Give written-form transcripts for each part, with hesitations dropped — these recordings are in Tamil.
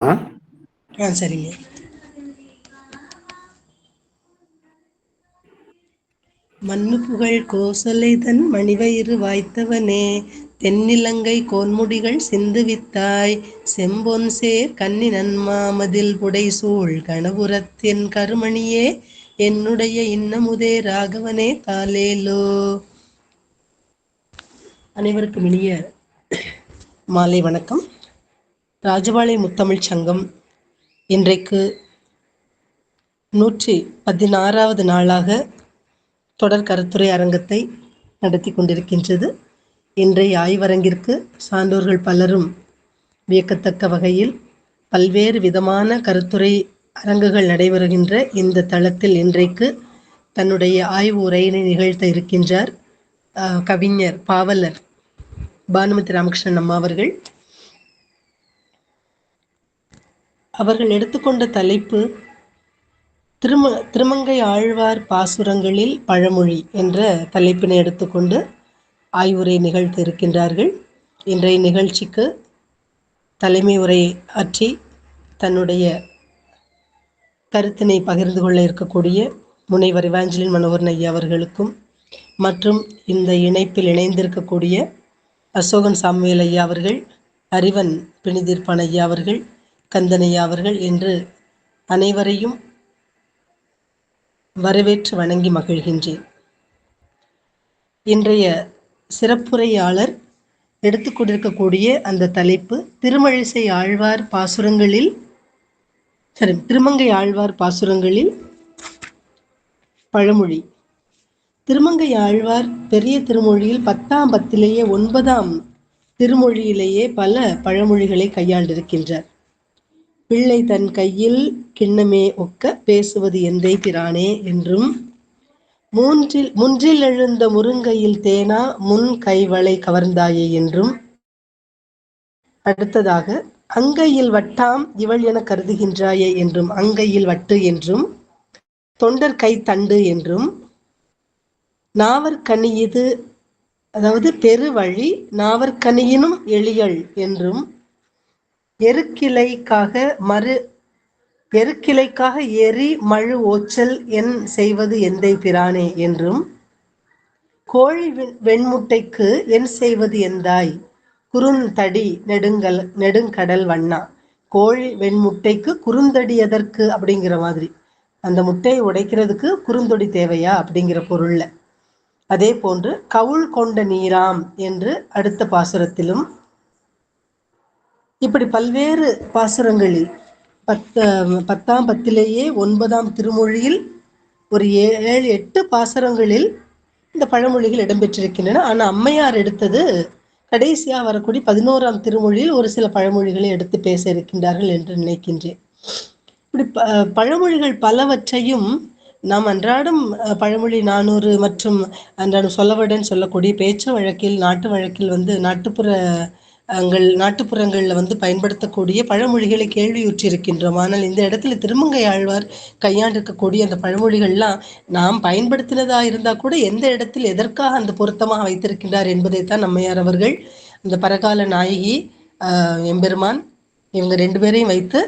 சரிங்க. மன்னு புகழ் கோசலைதன் மணிவயிறு வாய்த்தவனே, தென்னிலங்கை கோன்முடிகள் சிந்துவித்தாய், செம்பொன்சேர் கன்னி நன்மாமதில் புடைசூழ் கணபுரத்தின் கருமணியே, என்னுடைய இன்னமுதே ராகவனே தாலேலோ. அனைவருக்கும் இனிய மாலை வணக்கம். ராஜபாளைய முத்தமிழ்ச் சங்கம் இன்றைக்கு 116வது நாளாக தொடர் கருத்துரை அரங்கத்தை நடத்தி கொண்டிருக்கின்றது. இன்றைய ஆய்வரங்கிற்கு சான்றோர்கள் பலரும் வியக்கத்தக்க வகையில் பல்வேறு விதமான கருத்துரை அரங்குகள் நடைபெறுகின்ற இந்த தளத்தில் இன்றைக்கு தன்னுடைய ஆய்வு உரையினை நிகழ்த்த இருக்கின்றார் கவிஞர் பாவலர் பானுமதி ராமகிருஷ்ணன் அம்மா அவர்கள். அவர்கள் எடுத்துக்கொண்ட தலைப்பு திருமங்கை ஆழ்வார் பாசுரங்களில் பழமொழி என்ற தலைப்பினை எடுத்துக்கொண்டு ஆய்வுரை நிகழ்த்த இருக்கின்றார்கள். இன்றைய நிகழ்ச்சிக்கு தலைமை உரை ஆற்றி தன்னுடைய கருத்தினை பகிர்ந்து கொள்ள இருக்கக்கூடிய முனைவர் இவாஞ்சலின் மனோகரன் ஐயா அவர்களுக்கும், மற்றும் இந்த இணைப்பில் இணைந்திருக்கக்கூடிய அசோகன் சாமுவேல் ஐயா அவர்கள், அறிவன் பிணிதீர்ப்பான் ஐயா அவர்கள், கந்தன் ஐயா அவர்கள் என்று அனைவரையும் வரவேற்று வணங்கி மகிழ்கின்றேன். இன்றைய சிறப்புரையாளர் எடுத்துக்கொண்டிருக்கக்கூடிய அந்த தலைப்பு திருமங்கை ஆழ்வார் பாசுரங்களில் பழமொழி. திருமங்கை ஆழ்வார் பெரிய திருமொழியில் 10ஆம் பத்திலேயே 9ஆம் திருமொழியிலேயே பல பழமொழிகளை கையாண்டிருக்கின்றார். பிள்ளை தன் கையில் கிண்ணமே ஒக்க பேசுவது எந்தை பிரானே என்றும், முன்றில் எழுந்த முருங்கையில் தேனா முன் கைவளை கவர்ந்தாயே என்றும், அடுத்ததாக அங்கையில் வட்டாம் இவள் என கருதுகின்றாயே என்றும், அங்கையில் வட்டு என்றும், தொண்டர் கை தண்டு என்றும், நாவற்கனியது அதாவது பெருவழி நாவற்கனியினும் எளியள் என்றும், எருக்கிளைக்காக எரி மழு ஓச்சல் என் செய்வது எந்தை பிரானே என்றும், கோழி வெண்முட்டைக்கு என் செய்வது எந்தாய் குறுந்தடி நெடுங்கடல் வண்ணா. கோழி வெண்முட்டைக்கு குறுந்தடி எதற்கு அப்படிங்கிற மாதிரி, அந்த முட்டையை உடைக்கிறதுக்கு குறுந்தொடி தேவையா அப்படிங்கிற பொருள்ல. அதே போன்று கவுள் கொண்ட நீராம் என்று அடுத்த பாசுரத்திலும், இப்படி பல்வேறு பாசுரங்களில் 10ஆம் பத்திலேயே 9ஆம் திருமொழியில் ஒரு 7-8 பாசுரங்களில் இந்த பழமொழிகள் இடம்பெற்றிருக்கின்றன. ஆனால் அம்மையார் எடுத்தது கடைசியாக வரக்கூடிய 11ஆம் திருமொழியில் ஒரு சில பழமொழிகளை எடுத்து பேச இருக்கின்றார்கள் என்று நினைக்கின்றேன். இப்படி பழமொழிகள் பலவற்றையும் நாம் அன்றாடம் பழமொழி 400 மற்றும் அன்றாடம் சொல்லவடன் சொல்லக்கூடிய பேச்சு வழக்கில், நாட்டு வழக்கில் நாட்டுப்புறங்களில் பயன்படுத்தக்கூடிய பழமொழிகளை கேள்வியுற்றிருக்கின்றோம். ஆனால் இந்த இடத்துல திருமங்கை ஆழ்வார் கையாண்டிருக்கக்கூடிய அந்த பழமொழிகள்லாம் நாம் பயன்படுத்தினதா இருந்தால் கூட எந்த இடத்தில் எதற்காக அந்த பொருத்தமாக வைத்திருக்கின்றார் என்பதைத்தான் நம்மையார் அவர்கள் அந்த பரகால நாயகி எம்பெருமான் இவங்க 2 பேரையும் வைத்து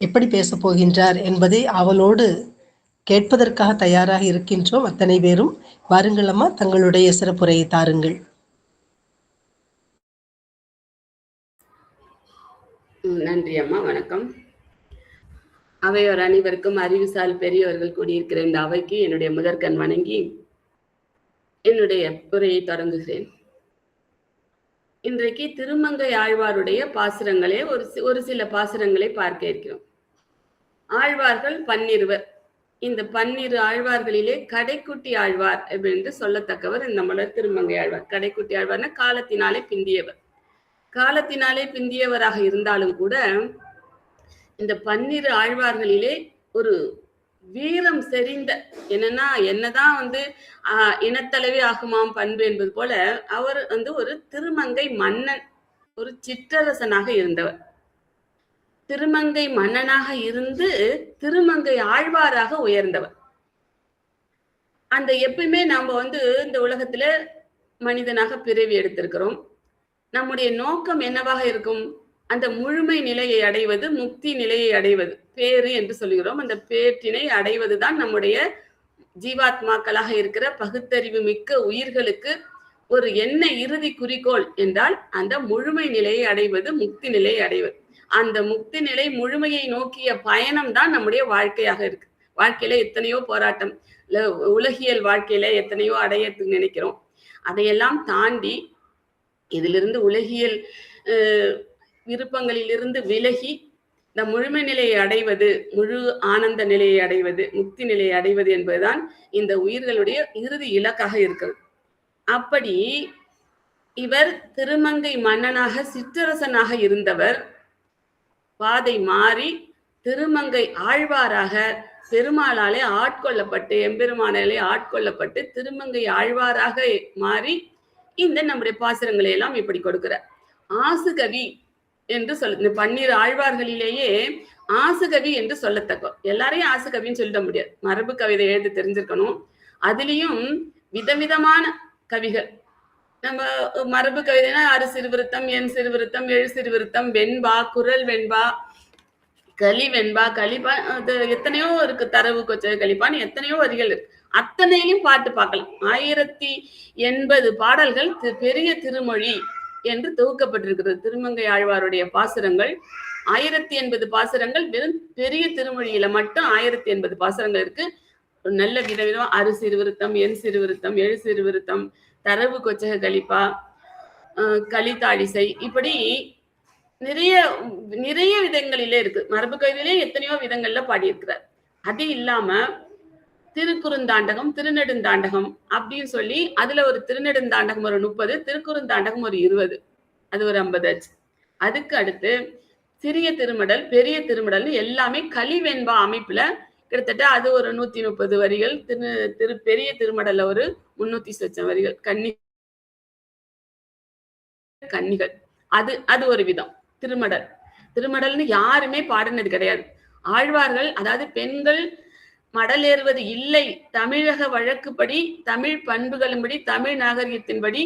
எப்படி பேச போகின்றார் என்பதை அவளோடு கேட்பதற்காக தயாராக இருக்கின்றோம். அத்தனை பேரும் வாருங்கள் அம்மா, தங்களுடைய சிறப்புரையை தாருங்கள். நன்றி அம்மா, வணக்கம். அவையோர் அனைவருக்கும் அறிவுசால் பெரியவர்கள் கூடியிருக்கிற இந்த அவைக்கு என்னுடைய முதற்கண் வணங்கி என்னுடைய உரையை தொடங்குகிறேன். இன்றைக்கு திருமங்கை ஆழ்வாருடைய பாசுரங்களே ஒரு சில பாசுரங்களை பார்க்க இருக்கிறோம். ஆழ்வார்கள் 12. இந்த 12 ஆழ்வார்களிலே கடைக்குட்டி ஆழ்வார் என்று சொல்லத்தக்கவர் நம்மளோட திருமங்கை ஆழ்வார். கடைக்குட்டி ஆழ்வார்னா காலத்தினாலே பிந்தியவராக இருந்தாலும் கூட இந்த 12 ஆழ்வார்களிலே ஒரு வீரம் செறிந்த, என்னதான் இனத்தலைவி ஆகுமாம் பண்பு என்பது போல அவர் ஒரு திருமங்கை மன்னன், ஒரு சிற்றரசனாக இருந்தவர். திருமங்கை மன்னனாக இருந்து திருமங்கை ஆழ்வாராக உயர்ந்தவர். எப்பயுமே நாம இந்த உலகத்துல மனிதனாக பிறவி எடுத்திருக்கிறோம். நம்முடைய நோக்கம் என்னவாக இருக்கும்? அந்த முழுமை நிலையை அடைவது, முக்தி நிலையை அடைவது, பேறு என்று சொல்கிறோம். அந்த பேற்றினை அடைவதுதான் நம்முடைய ஜீவாத்மாக்களாக இருக்கிற பகுத்தறிவு மிக்க உயிர்களுக்கு ஒரு என்ன இறுதி குறிக்கோள் என்றால் அந்த முழுமை நிலையை அடைவது, முக்தி நிலையை அடைவது. அந்த முக்தி நிலை முழுமையை நோக்கிய பயணம் தான் நம்முடைய வாழ்க்கையாக இருக்கு. வாழ்க்கையில எத்தனையோ போராட்டம், உலகியல் வாழ்க்கையில எத்தனையோ அடையறதுக்கு நினைக்கிறோம். அதையெல்லாம் தாண்டி இதிலிருந்து உலகியல் விருப்பங்களிலிருந்து விலகி இந்த முழுமை நிலையை அடைவது, முழு ஆனந்த நிலையை அடைவது, முக்தி நிலையை அடைவது என்பதுதான் இந்த உயிர்களுடைய இறுதி இலக்காக இருக்கிறது. அப்படி இவர் திருமங்கை மன்னனாக சிற்றரசனாக இருந்தவர் பாதை மாறி திருமங்கை ஆழ்வாராக பெருமாளாலே ஆட்கொள்ளப்பட்டு, எம்பெருமானாலே ஆட்கொள்ளப்பட்டு திருமங்கை ஆழ்வாராக மாறி இந்த நம்முடைய பாசுரங்களை எல்லாம் இப்படி கொடுக்கிறார். ஆசுகவி என்று இந்த 12 ஆழ்வார்களிலேயே ஆசுகவி என்று சொல்லத்தக்க, எல்லாரையும் ஆசுகவின்னு சொல்லிட முடியாது, மரபு கவிதை எழுத தெரிஞ்சிருக்கணும். அதுலயும் விதவிதமான கவிகள். நம்ம மரபு கவிதைனா அறு சிறுவிருத்தம், என் சிறுவிருத்தம், எழு சிறுவிருத்தம், வெண்பா, குரல் வெண்பா, களி வெண்பா, களிப்பா, அது எத்தனையோ இருக்கு, தரவு கொச்ச களிப்பான்னு எத்தனையோ வரிகள் இருக்கு. அத்தனையும் பாட்டு பார்க்கலாம். 1080 பாடல்கள் பெரிய திருமொழி என்று தொகுக்கப்பட்டிருக்கிறது. திருமங்கை ஆழ்வாருடைய பாசுரங்கள் 1080 பாசுரங்கள். வெறும் பெரிய திருமொழியில மட்டும் 1080 பாசுரங்கள் இருக்கு. நல்ல விதவிதம் அறு சிறுவிருத்தம், என் சிறுவிருத்தம், எழு சிறுவிருத்தம், தரவு கொச்சக கலிப்பா, களித்தாழிசை, இப்படி நிறைய நிறைய விதங்களிலே இருக்கு. மரபு கவிதையிலே எத்தனையோ விதங்கள்ல பாடியிருக்கிறார். அது இல்லாம திருக்குறுந்தாண்டகம், திருநெடுந்தாண்டகம் அப்படின்னு சொல்லி அதுல ஒரு திருநெடுந்தாண்டகம் ஒரு 30, திருக்குறுந்தாண்டகம் ஒரு 20, அது ஒரு 50 ஆச்சு. அதுக்கு அடுத்து சிறிய திருமடல், பெரிய திருமடல் எல்லாமே கலிவெண்பா அமைப்புல கிட்டத்தட்ட அது ஒரு 130 வரிகள். பெரிய திருமடல்ல ஒரு 300 சொச்சம் வரிகள். கன்னிகள் அது ஒரு விதம். திருமடல்னு யாருமே பாடினது கிடையாது. ஆழ்வார்கள், அதாவது பெண்கள் மடல் ஏறுவது இல்லை, தமிழக வழக்குப்படி, தமிழ் பண்புகளின்படி, தமிழ் நாகரிகத்தின்படி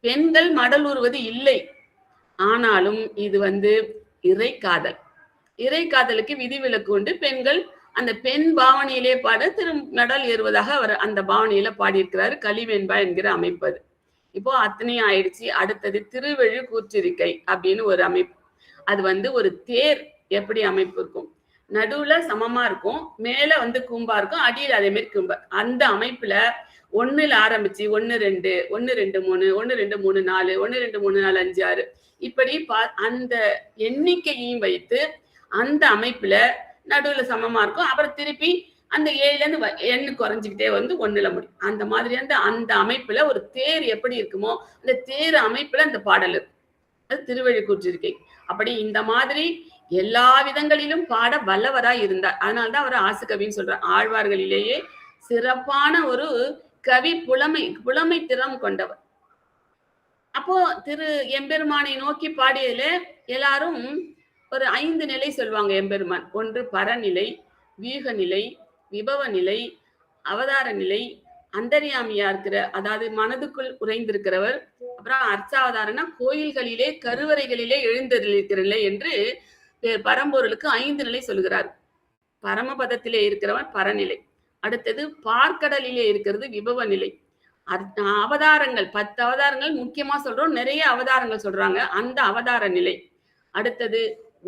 பெண்கள் மடல் ஊறுவது இல்லை. ஆனாலும் இது இறைக்காதல். இறைக்காதலுக்கு விதிவிலக்கு உண்டு. பெண்கள் அந்த பெண் பாவனையிலே பாட மடல் ஏறுவதாக அவர் அந்த பாவனையில பாடியிருக்கிறாரு. கலிவெண்பா என்கிற அமைப்பு. அது இப்போ அத்தனையும் ஆயிடுச்சு. அடுத்தது திருவெழு கூற்றிருக்கை அப்படின்னு ஒரு அமைப்பு. அது ஒரு தேர் எப்படி அமைப்பு இருக்கும், நடுவுல சமமா இருக்கும், மேல கூம்பா இருக்கும், அடியில் அதே மாதிரி கூம்பா. அந்த அமைப்புல 1ல ஆரம்பிச்சு 1 2 1 2 3 1 2 3 4 1 2 3 4 5 6 இப்படி அந்த எண்ணிக்கையையும் வைத்து அந்த அமைப்புல நடுவுல சமமா இருக்கும். அப்புறம் திருப்பி அந்த 7ல இருந்து எண்ணு குறைஞ்சிக்கிட்டே 1ல முடியும். அந்த மாதிரி அந்த அமைப்புல ஒரு தேர் எப்படி இருக்குமோ அந்த தேர் அமைப்புல அந்த பாடல் இருக்கு. அது திருவெழு கூற்றிருக்கை. அப்படி இந்த மாதிரி எல்லா விதங்களிலும் பாட வல்லவராய் இருந்தார். அதனால்தான் அவர் ஆசுகவின்னு சொல்றார். ஆழ்வார்களிலேயே சிறப்பான ஒரு கவி புலமை திறம் கொண்டவர். அப்போ திரு எம்பெருமானை நோக்கி பாடியதுல எல்லாரும் ஒரு 5 நிலை சொல்லுவாங்க எம்பெருமான். ஒன்று பரநிலை, வீக நிலை, விபவ நிலை, அவதார நிலை, அந்தர்யாமியா இருக்கிற, அதாவது மனதுக்குள் உறைந்திருக்கிறவர். அப்புறம் அர்ச்சாவதாரனா கோயில்களிலே கருவறைகளிலே எழுந்திருக்கிற நிலை என்று பரம்பொருளுக்கு 5 நிலை சொல்கிறார். பரமபதத்திலே இருக்கிறவன் பரநிலை. அடுத்தது பார்க்கடலிலே இருக்கிறது விபவ நிலை. அவதாரங்கள் 10 அவதாரங்கள் முக்கியமா சொல்றோம், நிறைய அவதாரங்கள் சொல்றாங்க, அந்த அவதார நிலை. அடுத்தது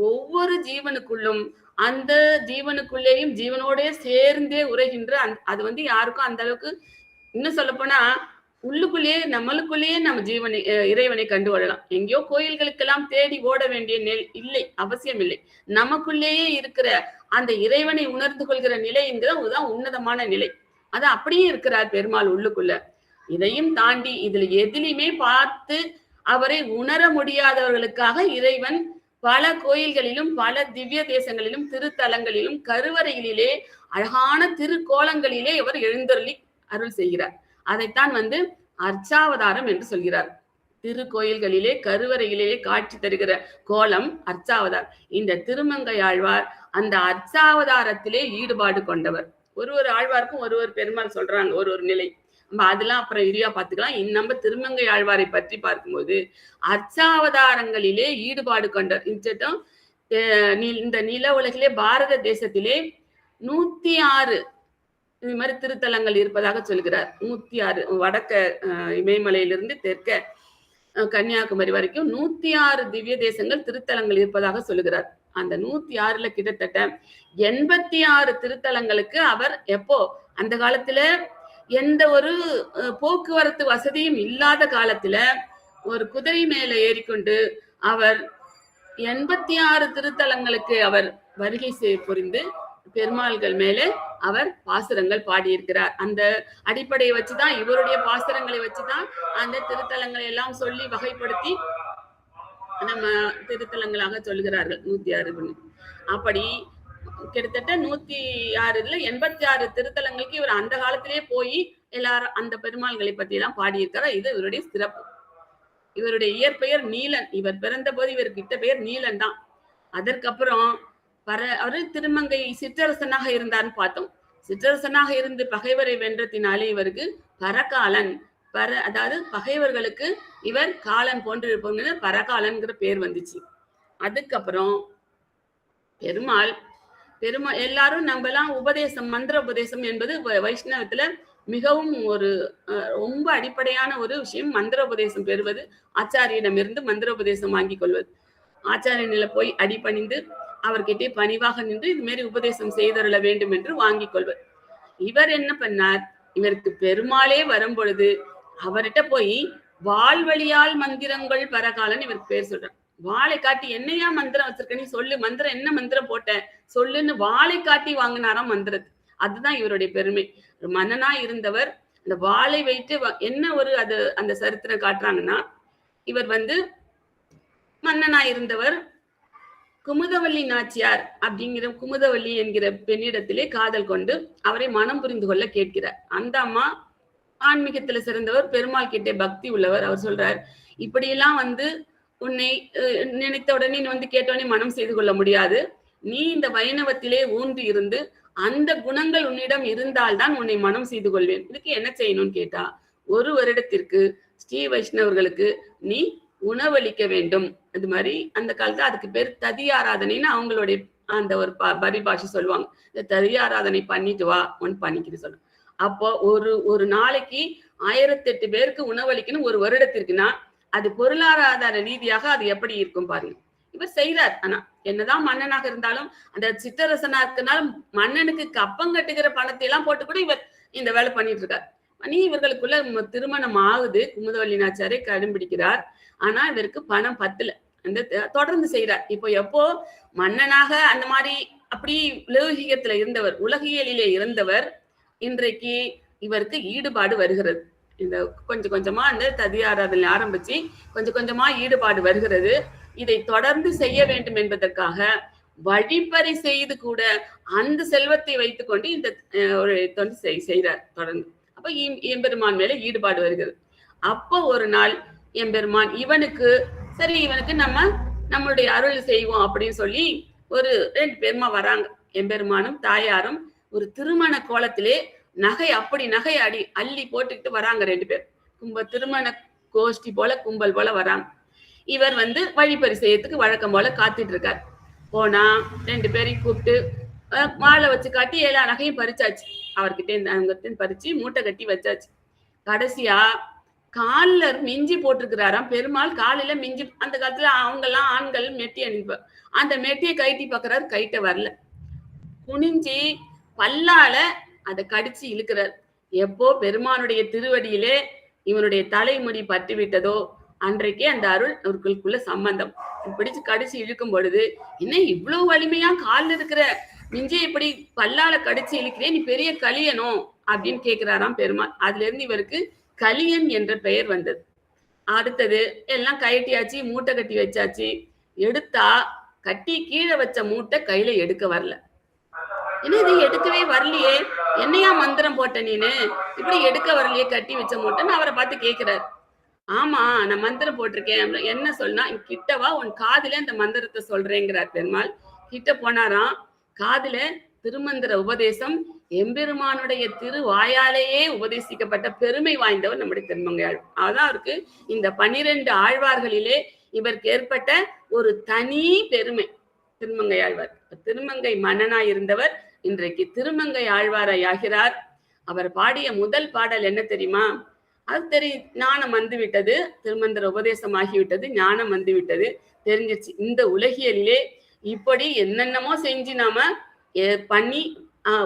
ஒவ்வொரு ஜீவனுக்குள்ளும் அந்த ஜீவனுக்குள்ளேயும் ஜீவனோட சேர்ந்தே உரைகின்ற அது யாருக்கும் அந்த அளவுக்கு, இன்னும் சொல்ல போனா உள்ளுக்குள்ளேயே நம்மளுக்குள்ளேயே நம்ம இறைவனை கண்டு கொள்ளலாம். எங்கேயோ கோயில்களுக்கெல்லாம் தேடி ஓட வேண்டிய இல்லை, அவசியம் இல்லை. நமக்குள்ளேயே இருக்கிற அந்த இறைவனை உணர்ந்து கொள்கிற நிலை என்கிறதான் உன்னதமான நிலை. அது அப்படியே இருக்கிறார் பெருமாள் உள்ளுக்குள்ள. இதையும் தாண்டி இதுல எதிலுமே பார்த்து அவரை உணர முடியாதவர்களுக்காக இறைவன் பல கோயில்களிலும் பல திவ்ய தேசங்களிலும் திருத்தலங்களிலும் கருவறைகளிலே அழகான திருக்கோலங்களிலே இவர் எழுந்தருளி அருள் செய்கிறார். அதைத்தான் அர்ச்சாவதாரம் என்று சொல்கிறார். திருக்கோயில்களிலே கருவறைகளிலே காட்சி தருகிற கோலம் அர்ச்சாவதார். இந்த திருமங்கை ஆழ்வார் அந்த அர்ச்சாவதாரத்திலே ஈடுபாடு கொண்டவர். ஒரு ஆழ்வாருக்கும் ஒரு பெருமாள் சொல்றாங்க ஒரு நிலை. நம்ம அதெல்லாம் அப்புறம் விரிவா பார்த்துக்கலாம். நம்ம திருமங்கை ஆழ்வாரை பற்றி பார்க்கும்போது அர்ச்சாவதாரங்களிலே ஈடுபாடு கொண்டார். இந்த நில உலகிலே பாரத தேசத்திலே 106 இது மாதிரி திருத்தலங்கள் இருப்பதாக சொல்கிறார். 106 வடக்க இமயமலையிலிருந்து தெற்க கன்னியாகுமரி வரைக்கும் 106 திவ்ய தேசங்கள் திருத்தலங்கள் இருப்பதாக சொல்லுகிறார். அந்த 106ல கிட்டத்தட்ட 86 திருத்தலங்களுக்கு அவர் எப்போ அந்த காலத்துல எந்த ஒரு போக்குவரத்து வசதியும் இல்லாத காலத்துல ஒரு குதிரை மேல ஏறிக்கொண்டு அவர் 86 திருத்தலங்களுக்கு அவர் வருகை புரிந்து பெருமாள்கள் மேலே அவர் பாசுரங்கள் பாடியிருக்கிறார். அந்த அடிப்படையை வச்சுதான் இவருடைய பாசுரங்களை வச்சுதான் அந்த திருத்தலங்களை எல்லாம் சொல்லி வகைப்படுத்தி நம்ம திருத்தலங்களாக சொல்லுகிறார்கள் 106. அப்படி கிட்டத்தட்ட 106ல 86 திருத்தலங்களுக்கு இவர் அந்த காலத்திலேயே போய் எல்லாரும் அந்த பெருமாள்களை பத்தி எல்லாம் பாடியிருக்கிறார். இது இவருடைய சிறப்பு. இவருடைய இயற்பெயர் நீலன். இவர் பிறந்த போது இவருக்கு இட்ட பெயர் நீலன் தான். அதற்கப்புறம் அவரு திருமங்கை சிற்றரசனாக இருந்தார்னு பார்த்தோம். சிற்றரசனாக இருந்து பகைவரை வென்றத்தினாலே இவருக்கு பரகாலன் அதாவது பகைவர்களுக்கு இவர் காலன் போன்று பரகாலன்கிற பேர் வந்துச்சு. அதுக்கப்புறம் பெருமாள் எல்லாரும் நம்மலாம் உபதேசம் மந்திர உபதேசம் என்பது வைஷ்ணவத்துல மிகவும் ஒரு ரொம்ப அடிப்படையான ஒரு விஷயம். மந்திர உபதேசம் பெறுவது, ஆச்சாரியனிடமிருந்து மந்திர உபதேசம் வாங்கி கொள்வது, ஆச்சாரியனில போய் அடிபணிந்து அவர்கிட்டே பணிவாக நின்று இது மாரி உபதேசம் செய்தருள வேண்டும் என்று வாங்கி கொள்வர். இவர் என்ன பண்ணார், இவருக்கு பெருமாளே வரும் பொழுது அவர்கிட்ட போய் வாழ்வழியால் மந்திரங்கள் பரகாலன்னு இவருக்கு பேர் சொல்றார். வாளை காட்டி என்னையா மந்திரம் வச்சிருக்க நீ சொல்லு, மந்திரம் என்ன மந்திரம் போட்ட சொல்லுன்னு வாளை காட்டி வாங்கினாராம் மந்திரத்து. அதுதான் இவருடைய பெருமை. மன்னனா இருந்தவர் அந்த வாளை வைத்து என்ன ஒரு அந்த சரித்திரம் காட்டுறாங்கன்னா, இவர் மன்னனா இருந்தவர் குமுதவல்லி நாச்சியார் அப்படிங்கிற குமுதவல்லி என்கிற பெண்ணிடத்திலே காதல் கொண்டு அவரை மனம் புரிந்து கொள்ள கேட்கிறார். அந்த அம்மா ஆன்மீகத்துல சிறந்தவர், பெருமாள் கிட்டே பக்தி உள்ளவர். அவர் சொல்றார், இப்படியெல்லாம் உன்னை நினைத்த உடனே கேட்டவுடனே மனம் செய்து கொள்ள முடியாது. நீ இந்த வைணவத்திலே ஊன்றி இருந்து அந்த குணங்கள் உன்னிடம் இருந்தால்தான் உன்னை மனம் செய்து கொள்வேன். இதுக்கு என்ன செய்யணும்னு கேட்டா, ஒரு வருடத்திற்கு ஸ்ரீ வைஷ்ணவர்களுக்கு நீ உணவளிக்க வேண்டும். அது மாதிரி அந்த காலத்துல அதுக்கு பேர் ததியாராதனைன்னு அவங்களுடைய அந்த ஒரு பரிபாஷை சொல்லுவாங்க. இந்த ததியாராதனை பண்ணிட்டு வா ஒன்னு பண்ணிக்கிட்டு சொல்லுவாங்க. அப்போ ஒரு நாளைக்கு 1008 பேருக்கு உணவளிக்கணும் ஒரு வருடத்திற்குன்னா அது பொருளாதார ரீதியாக அது எப்படி இருக்கும் பாருங்க. இவர் செய்யறார். ஆனா என்னதான் மன்னனாக இருந்தாலும் அந்த சிற்றரசனா இருக்கனாலும் மன்னனுக்கு கப்பம் கட்டுகிற பணத்தை எல்லாம் போட்டு கூட இவர் இந்த வேலை பண்ணிட்டு இருக்கார். இவர்களுக்குள்ள திருமணம் ஆகுது. குமுதவல்லி நாச்சியாரை கடும்பிடிக்கிறார். ஆனா இவருக்கு பணம் பத்தல. தொடர்ந்து செய்யறார். இப்போ எப்போ மன்னனாக அந்த மாதிரி அப்படி லௌகிகத்துல இருந்தவர், உலகியலிலே இருந்தவர், இன்றைக்கு இவருக்கு ஈடுபாடு வருகிறது. இந்த கொஞ்சம் கொஞ்சமா அந்த ததியாராதனை ஆரம்பிச்சு கொஞ்சம் கொஞ்சமா ஈடுபாடு வருகிறது. இதை தொடர்ந்து செய்ய வேண்டும் என்பதற்காக வழிப்பறி செய்து கூட அந்த செல்வத்தை வைத்துக் கொண்டு இந்த ஒரு தொண்டு செய்கிறார் தொடர்ந்து. அப்ப எம்பெருமான் மேல ஈடுபாடு வருகிறது. அப்போ ஒரு நாள் எம்பெருமான் இவனுக்கு நம்மளுடைய அருள் செய்வோம் அப்படின்னு சொல்லி ஒரு 2 பேருமா வராங்க. எம்பெருமானும் தாயாரும் ஒரு திருமண கோலத்திலே நகை அள்ளி போட்டுக்கிட்டு வராங்க 2 பேர். திருமண கோஷ்டி போல கும்பல் போல வராங்க. இவர் வழிப்பறி செய்யறதுக்கு வழக்கம் போல காத்துட்டு இருக்கார். போனா 2 பேரையும் கூப்பிட்டு மாலை வச்சு காட்டி எல்லா நகையும் பறிச்சாச்சு. அவர்கிட்ட பறிச்சு மூட்டை கட்டி வச்சாச்சு. கடைசியா காலில் மிஞ்சி போட்டிருக்கிறாராம் பெருமாள். காலில மிஞ்சி, அந்த காலத்துல அவங்கெல்லாம் ஆண்கள் மெட்டி அணிப்பார். அந்த மெட்டியை கைட்டி பாக்குறாரு, கைட்ட வரல. குனிஞ்சி பல்லால அதை கடிச்சு இழுக்கிறார். எப்போ பெருமானுடைய திருவடியிலே இவனுடைய தலைமுடி பற்றி விட்டதோ அன்றைக்கே அந்த அருள் அவர்களுக்குள்ள சம்பந்தம். பிடிச்சு கடிச்சு இழுக்கும் பொழுது, என்ன இவ்வளவு வலிமையா காலில் இருக்கிற மிஞ்சை இப்படி பல்லால கடிச்சு இழுக்கிறேன், நீ பெரிய கலியனோ அப்படின்னு கேட்கிறாராம் பெருமாள். அதுல இருந்து இவருக்கு கலியன் என்ற பெயர் வந்தது. அடுத்தது எல்லாம் கயட்டியாச்சு, மூட்டை கட்டி வச்சாச்சு. எடுத்தா கட்டி கீழே வச்ச மூட்டை கையில எடுக்க வரல. என்ன இது எடுக்கவே வரலையே, என்னையா மந்திரம் போட்ட நீனு, இப்படி எடுக்க வரலையே கட்டி வச்ச மூட்டைன்னு அவரை பார்த்து கேட்கிறாரு. ஆமா நான் மந்திரம் போட்டிருக்கேன். என்ன சொன்னா, கிட்டவா உன் காதுல இந்த மந்திரத்தை சொல்றேங்கிறார் பெருமாள். கிட்ட போனாராம். காதுல திருமந்திர உபதேசம் எம்பெருமானுடைய திருவாயாலேயே உபதேசிக்கப்பட்ட பெருமை வாய்ந்தவர் நம்முடைய திருமங்கை ஆழ்வார். அதான் அவருக்கு இந்த 12 ஆழ்வார்களிலே இவருக்கு ஏற்பட்ட ஒரு தனி பெருமை. திருமங்கை ஆழ்வார் திருமங்கை மன்னனாய் இருந்தவர் இன்றைக்கு திருமங்கை ஆழ்வாராய் ஆகிறார். அவர் பாடிய முதல் பாடல் என்ன தெரியுமா? அது ஞானம் வந்து விட்டது, திருமந்திர உபதேசம் ஆகிவிட்டது, ஞானம் வந்து விட்டது, தெரிஞ்சிருச்சு. இந்த உலகியலிலே இப்படி என்னென்னமோ செஞ்சு நாம பண்ணி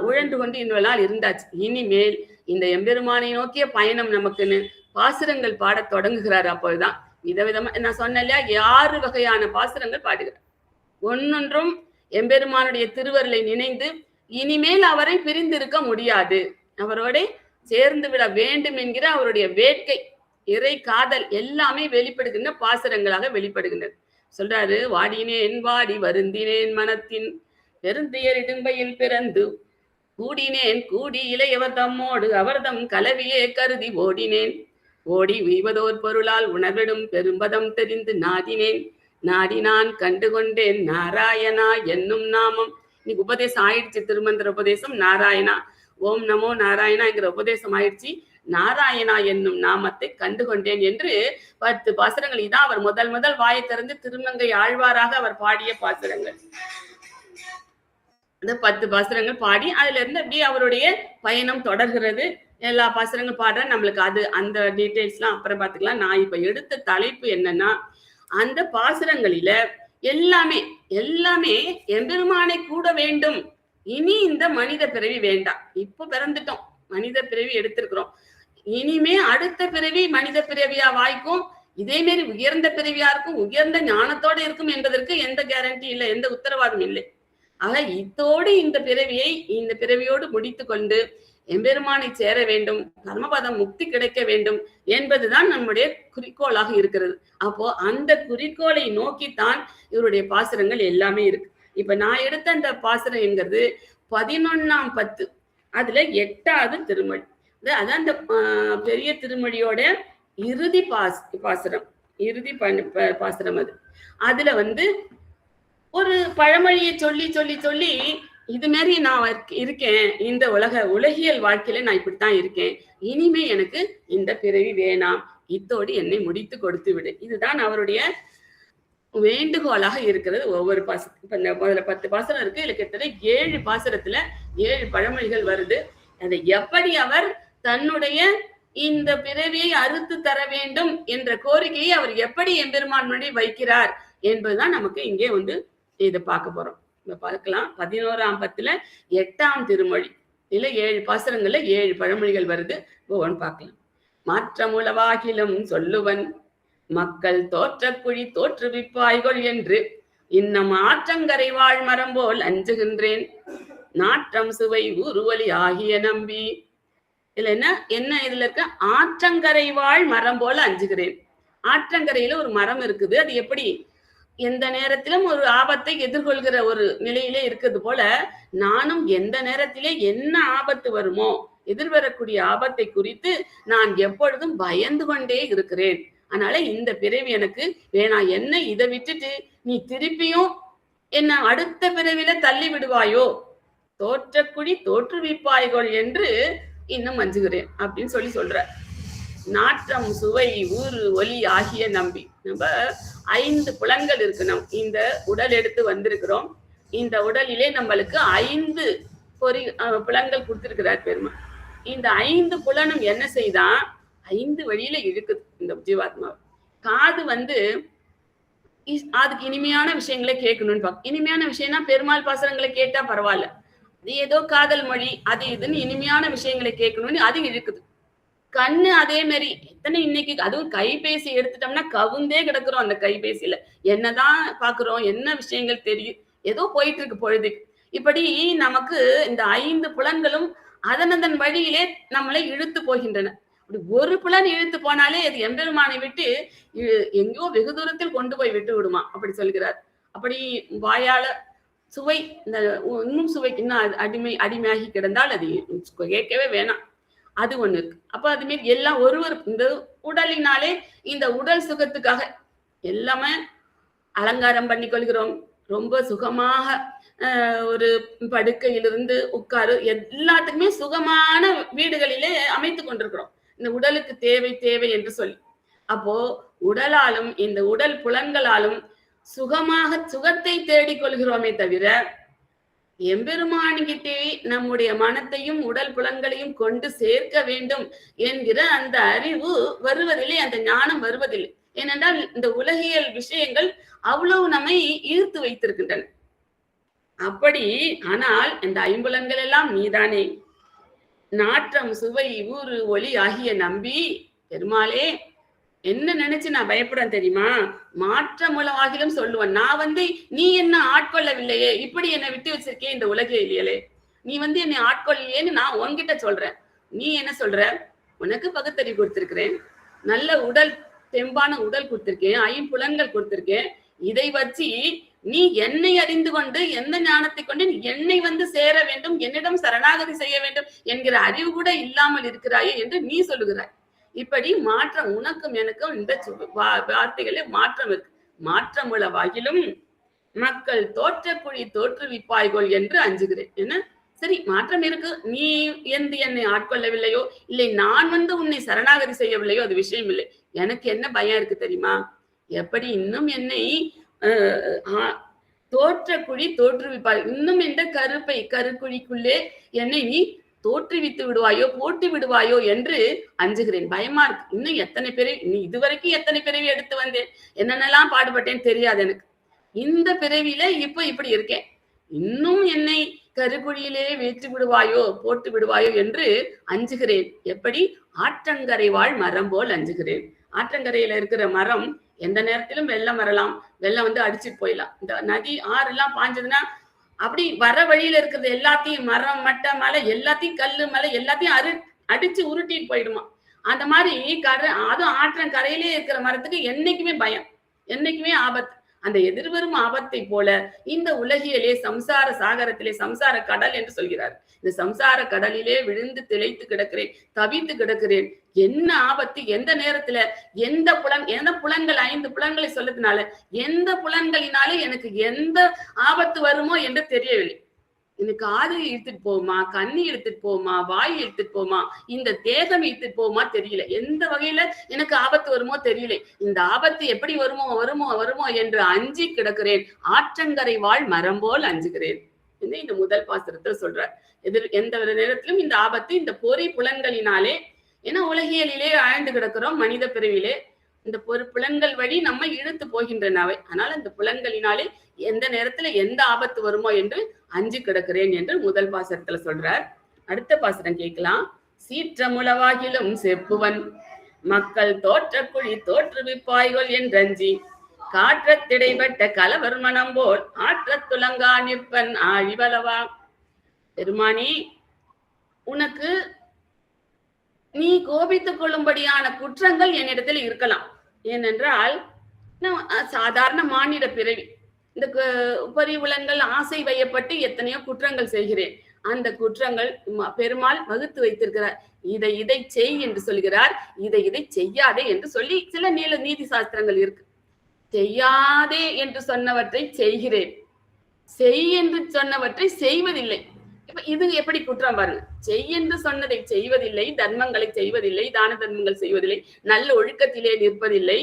உழன்று கொண்டு இன்னொரு இருந்தாச்சு. இனிமேல் இந்த எம்பெருமானை நோக்கிய பயணம் நமக்குன்னு பாசுரங்கள் பாட தொடங்குகிறார். அப்போதுதான் விதவிதமா நான் சொன்ன இல்லையா, 6 வகையான பாசுரங்கள் பாடுகிறார். ஒன்னொன்றும் எம்பெருமானுடைய திருவருளை நினைந்து இனிமேல் அவரை பிரிந்திருக்க முடியாது, அவரோட சேர்ந்து விட வேண்டும் என்கிற அவருடைய வேட்கை, இறை காதல் எல்லாமே வெளிப்படுகின்ற பாசுரங்களாக வெளிப்படுகின்றது. சொல்றாரு, வாடினேன் வாடி வருந்தினேன் மனத்தின் பெருந்தியர் இடும்பையில் பிறந்து கூடினேன் கூடி இளையவர் தம்மோடு அவர்தம் கலவியே கருதி ஓடினேன் ஓடி உய்வதோர் பொருளால் உணர்விடும் பெரும்பதம் தெரிந்து நாடினேன் நாடி நான் கண்டுகொண்டேன் நாராயணா என்னும் நாமம். இன்னைக்கு உபதேசம் ஆயிடுச்சு, திருமந்திர உபதேசம் நாராயணா, ஓம் நமோ நாராயணாங்கிற உபதேசம் ஆயிடுச்சு. நாராயணா என்னும் நாமத்தை கண்டுகொண்டேன் என்று 10 பாசுரங்கள். இதான் அவர் முதல் வாயை திறந்து திருமங்கை ஆழ்வாராக அவர் பாடிய பாசுரங்கள். அந்த 10 பாசுரங்கள் பாடி அதுல இருந்து அப்படியே அவருடைய பயணம் தொடர்கிறது. எல்லா பாசுரங்கள் பாடுற நம்மளுக்கு அது அந்த டீட்டெயில்ஸ் எல்லாம் அப்புறம் பார்த்துக்கலாம். நான் இப்ப எடுத்த தலைப்பு என்னன்னா, அந்த பாசுரங்களில எல்லாமே எம்பெருமானை கூட வேண்டும். இனி இந்த மனித பிறவி வேண்டாம், இப்ப பிறந்துட்டோம், மனித பிறவி எடுத்திருக்கிறோம், இனிமே அடுத்த பிறவி மனித பிறவியா வாய்க்கும், இதே மாரி உயர்ந்த பிறவியா இருக்கும், உயர்ந்த ஞானத்தோட இருக்கும் என்பதற்கு எந்த கேரண்டி இல்லை, எந்த உத்தரவாதம் இல்லை. ஆக இத்தோடு இந்த பிறவியோடு முடித்து கொண்டு எம்பெருமானை சேர வேண்டும், கர்மபதம் முக்தி கிடைக்க வேண்டும் என்பதுதான் நம்முடைய குறிக்கோளாக இருக்கிறது. அப்போ அந்த குறிக்கோளை நோக்கித்தான் இவருடைய பாசுரங்கள் எல்லாமே இருக்கு. இப்ப நான் எடுத்த அந்த பாசுரம் என்கிறது 11ஆம் பத்து, அதுல 8வது திருமொழி. அதான் அந்த பெரிய திருமொழியோட இறுதி பாசுரம், இறுதி பாசுரம். அதுல ஒரு பழமொழியை சொல்லி சொல்லி சொல்லி இது மாதிரி நான் இருக்கேன், இந்த உலகியல் வாழ்க்கையில நான் இப்படித்தான் இருக்கேன், இனிமே எனக்கு இந்த பிறவி வேணாம், இத்தோடு என்னை முடித்து கொடுத்து விடு. இதுதான் அவருடைய வேண்டுகோளாக இருக்கிறது. ஒவ்வொரு பாசனம் இப்ப இந்த முதல்ல 10 பாசனம் இருக்கு, இதுல கிட்டத்தட்ட 7 பாசனத்துல 7 பழமொழிகள் வருது. அதை எப்படி அவர் தன்னுடைய இந்த பிறவியை அறுத்து தர வேண்டும் என்ற கோரிக்கையை அவர் எப்படி எம்பெருமான் முன்னாடி வைக்கிறார் என்பதுதான் நமக்கு இங்கே இதை பார்க்க போறோம். பார்க்கலாம். 11ஆம் பத்துல 8ஆம் திருமொழி, இதுல 7 பாசுரங்கள்ல 7 பழமொழிகள் வருது. ஒவ்வொன்று பார்க்கலாம். மாற்றமுளவாகிலும் சொல்லுவன் மக்கள் தோற்ற குழி தோற்றுவிப்பாய்கள் என்று இன்னும் ஆற்றங்கரை வாழ் மரம் போல் அஞ்சுகின்றேன், நாற்றம் சுவை ஊறுவலி ஆகிய நம்பி. இதுல என்ன இதுல இருக்க, ஆற்றங்கரை வாழ் மரம் போல அஞ்சுகிறேன். ஆற்றங்கரையில ஒரு மரம் இருக்குது, அது எப்படி எந்த நேரத்திலும் ஒரு ஆபத்தை எதிர்கொள்கிற ஒரு நிலையிலே இருக்கிறது போல நானும் எந்த நேரத்திலே என்ன ஆபத்து வருமோ, எதிர்வரக்கூடிய ஆபத்தை குறித்து நான் எப்பொழுதும் பயந்து கொண்டே இருக்கிறேன். அதனால இந்த பிறவி எனக்கு வேணாம், என்ன இதை விட்டுட்டு நீ திருப்பியும் என்ன அடுத்த பிறவில தள்ளி விடுவாயோ, தோற்றக்குழி தோற்றுவிப்பாய்கள் என்று இன்னும் அஞ்சுகிறேன் அப்படின்னு சொல்ற. நாற்றம் சுவை ஊறு ஒலி ஆகிய நம்பி. நம்ம 5 புலன்கள் இருக்கு. இந்த உடல் எடுத்து வந்திருக்கிறோம். இந்த உடலிலே நம்மளுக்கு 5 புலன்கள் கொடுத்திருக்கிறார் பெருமாள். இந்த 5 புலனும் என்ன செய்தா, 5 வழியில இழுக்குது இந்த ஜீவாத்மா. காது அதுக்கு இனிமையான விஷயங்களை கேட்கணும்னு பார்க்க. இனிமையான விஷயம்னா பெருமாள் பாசுரங்களை கேட்டா பரவாயில்ல, அது ஏதோ காதல் மொழி அது இதுன்னு இனிமையான விஷயங்களை கேட்கணும்னு அது இழுக்குது. கண்ணு அதே மாதிரி எத்தனை இன்னைக்கு, அதுவும் கைபேசி எடுத்துட்டோம்னா கவுந்தே கிடக்குறோம். அந்த கைபேசியில என்னதான் பாக்குறோம், என்ன விஷயங்கள் தெரியும், ஏதோ போயிட்டு இருக்கு பொழுதுக்கு. இப்படி நமக்கு இந்த 5 புலன்களும் அதனதன் வழியிலே நம்மளை இழுத்து போகின்றன. அப்படி ஒரு புலன் இழுத்து போனாலே அது எம்பெருமானை விட்டு எங்கேயோ வெகு தூரத்தில் கொண்டு போய் விட்டு விடுமா, அப்படி சொல்கிறார். அப்படி வாயால சுவை, இந்த இன்னும் சுவைக்கு இன்னும் அடிமையாகி கிடந்தால் அது கேட்கவே வேணாம், அது ஒண்ணு இருக்கு. அப்ப அது மாரி எல்லாம் ஒருவர் இந்த உடலினாலே இந்த உடல் சுகத்துக்காக எல்லாமே அலங்காரம் பண்ணி கொள்கிறோம், ரொம்ப சுகமாக ஒரு படுக்கையிலிருந்து உட்காரு எல்லாத்துக்குமே சுகமான வீடுகளிலே அமைத்து கொண்டிருக்கிறோம், இந்த உடலுக்கு தேவை தேவை என்று சொல்லி. அப்போ உடலாலும் இந்த உடல் புலன்களாலும் சுகத்தை தேடிக் கொள்கிறோமே தவிர எம்பெருமானிகிட்டே நம்முடைய மனத்தையும் உடல் புலன்களையும் கொண்டு சேர்க்க வேண்டும் என்கிற அந்த அறிவு வருவதில்லை, அந்த ஞானம் வருவதில்லை. ஏனென்றால் இந்த உலகியல் விஷயங்கள் அவ்வளவு நம்மை ஈர்த்து வைத்திருக்கின்றன. அப்படி ஆனால் இந்த ஐம்புலன்கள் எல்லாம் நீதானே, நாற்றம் சுவை ஊறு ஒளி ஆகிய நம்பி பெருமாளே என்ன நினைச்சு நான் பயப்படேன் தெரியுமா? மாற்றமுளவாகிலும் சொல்லுவேன். நான் நீ என்ன ஆட்கொள்ளவில்லையே, இப்படி என்னை விட்டு வச்சிருக்கே இந்த உலகியலே, நீ என்னை ஆட்கொள்ளையேன்னு நான் உன்கிட்ட சொல்றேன். நீ என்ன சொல்ற? உனக்கு பகுத்தறிவு கொடுத்திருக்கிறேன், நல்ல உடல் தெம்பான உடல் கொடுத்திருக்கேன், ஐம்புலன்கள் கொடுத்திருக்கேன். இதை வச்சு நீ என்னை அறிந்து கொண்டு எந்த ஞானத்தை கொண்டு நீ என்னை சேர வேண்டும், என்னிடம் சரணாகதி செய்ய வேண்டும் என்கிற அறிவு கூட இல்லாமல் இருக்கிறாயே என்று நீ சொல்லுகிறாய். இப்படி மாற்றம் உனக்கும் எனக்கும் இந்த வார்த்தைகளே மாற்றம் இருக்கு. மாற்றமுளவாகிலும் மக்கள் தோற்றக்குழி தோற்றுவிப்பாய்கொள் என்று அஞ்சுகிறேன். என்ன சரி, மாற்றம் இருக்கு, நீ என்னை ஆட்கொள்ளவில்லையோ இல்லை நான் உன்னை சரணாகதி செய்யவில்லையோ அது விஷயம் இல்லை. எனக்கு என்ன பயம் இருக்கு தெரியுமா? எப்படி இன்னும் என்னை தோற்றக்குழி தோற்றுவிப்பாய், இன்னும் என்ற கருக்குழிக்குள்ளே என்னை நீ தோற்றுவித்து விடுவாயோ போட்டு விடுவாயோ என்று அஞ்சுகிறேன். பயமா இருக்கு. இன்னும் எத்தனை பிறவி, நீ இதுவரைக்கும் எத்தனை பிறவி எடுத்து வந்தேன், என்னென்னலாம் பாடுபட்டேன்னு தெரியாது எனக்கு. இந்த பிறவியில இப்ப இப்படி இருக்கேன், இன்னும் என்னை கருக்குழியிலே வேற்று விடுவாயோ போட்டு விடுவாயோ என்று அஞ்சுகிறேன். எப்படி? ஆற்றங்கரை வாழ் மரம் போல் அஞ்சுகிறேன். ஆற்றங்கரையில இருக்கிற மரம் எந்த நேரத்திலும் வெள்ளம் வரலாம், வெள்ளம் அடிச்சுட்டு போயிடலாம். இந்த நதி ஆறு எல்லாம் பாஞ்சதுன்னா அப்படி வர வழியில இருக்கிறது எல்லாத்தையும் மரம் மட்டை மலை எல்லாத்தையும் கல்லு மலை எல்லாத்தையும் அடிச்சு உருட்டிட்டு போயிடுமா. அந்த மாதிரி அதுவும் ஆற்றங்கரையிலே இருக்கிற மரத்துக்கு என்னைக்குமே பயம், என்னைக்குமே ஆபத்து. அந்த எதிர்வரும் ஆபத்தை போல இந்த உலகிலே சம்சார சாகரத்திலே, சம்சார கடல் என்று சொல்கிறார், இந்த சம்சார கடலிலே விழுந்து திளைத்து கிடக்கிறேன், தவித்து கிடக்கிறேன். என்ன ஆபத்து, எந்த நேரத்துல, எந்த புலன்கள் 5 புலன்களை சொல்லதுனால எந்த புலன்களினாலே எனக்கு எந்த ஆபத்து வருமோ என்று தெரியவில்லை. எனக்கு காது இழுத்துட்டு போகுமா, கண்ணி இழுத்துட்டு போகுமா, வாய் இழுத்துட்டு போகுமா, இந்த தேகம் இழுத்துட்டு போகுமா தெரியல. எந்த வகையில எனக்கு ஆபத்து வருமோ தெரியல. இந்த ஆபத்து எப்படி வருமோ வருமோ வருமோ என்று அஞ்சி கிடக்கிறேன். ஆற்றங்கரை வாழ் மரம் போல் அஞ்சுகிறேன் என்று இந்த முதல் பாசுரத்தில் சொல்றார். எந்த நேரத்திலும் இந்த ஆபத்து இந்த பொறி புலன்களினாலே, ஏன்னா உலகியலிலே ஆழ்ந்து கிடக்கிறோம் மனித பிறவிலே, இந்த புலன்கள் வழி நம்மை இழுத்து போகின்றனவை. ஆனால் இந்த புலன்களினாலே எந்த நேரத்துல எந்த ஆபத்து வருமோ என்று அஞ்சு கிடக்கிறேன் என்று முதல் பாசுரத்துல சொல்றார். அடுத்த பாசுரம் கேட்கலாம். சீற்றமுளவாகிலும் செப்புவன் மக்கள் தோற்றக்குழி தோற்றுவிப்பாய்கள் என்றஞ்சி காற்றத்திடைப்பட்ட கலவர் மனம் போல் ஆற்றத் துலங்கா நிற்பன் ஆழிவலவா. பெருமானி, உனக்கு நீ கோபித்துக் கொள்ளும்படியான குற்றங்கள் என்னிடத்தில் இருக்கலாம். ஏனென்றால் சாதாரண மானிட பிறவி, இந்த பரிவுலங்கள் ஆசை வையப்பட்டு எத்தனையோ குற்றங்கள் செய்கிறேன். அந்த குற்றங்கள் பெருமாள் வகுத்து வைத்திருக்கிறார். இதை செய் என்று சொல்கிறார், இதை செய்யாதே என்று சொல்லி சில நீதி சாஸ்திரங்கள் இருக்கு. செய்யாதே என்று சொன்னவற்றை செய்கிறேன், செய் என்று சொன்னவற்றை செய்வதில்லை. இப்ப இது எப்படி குற்றம் பாருங்க. செய் என்று சொன்னதை செய்வதில்லை, தர்மங்களை செய்வதில்லை, தான தர்மங்கள் செய்வதில்லை, நல்ல ஒழுக்கத்திலே நிற்பதில்லை.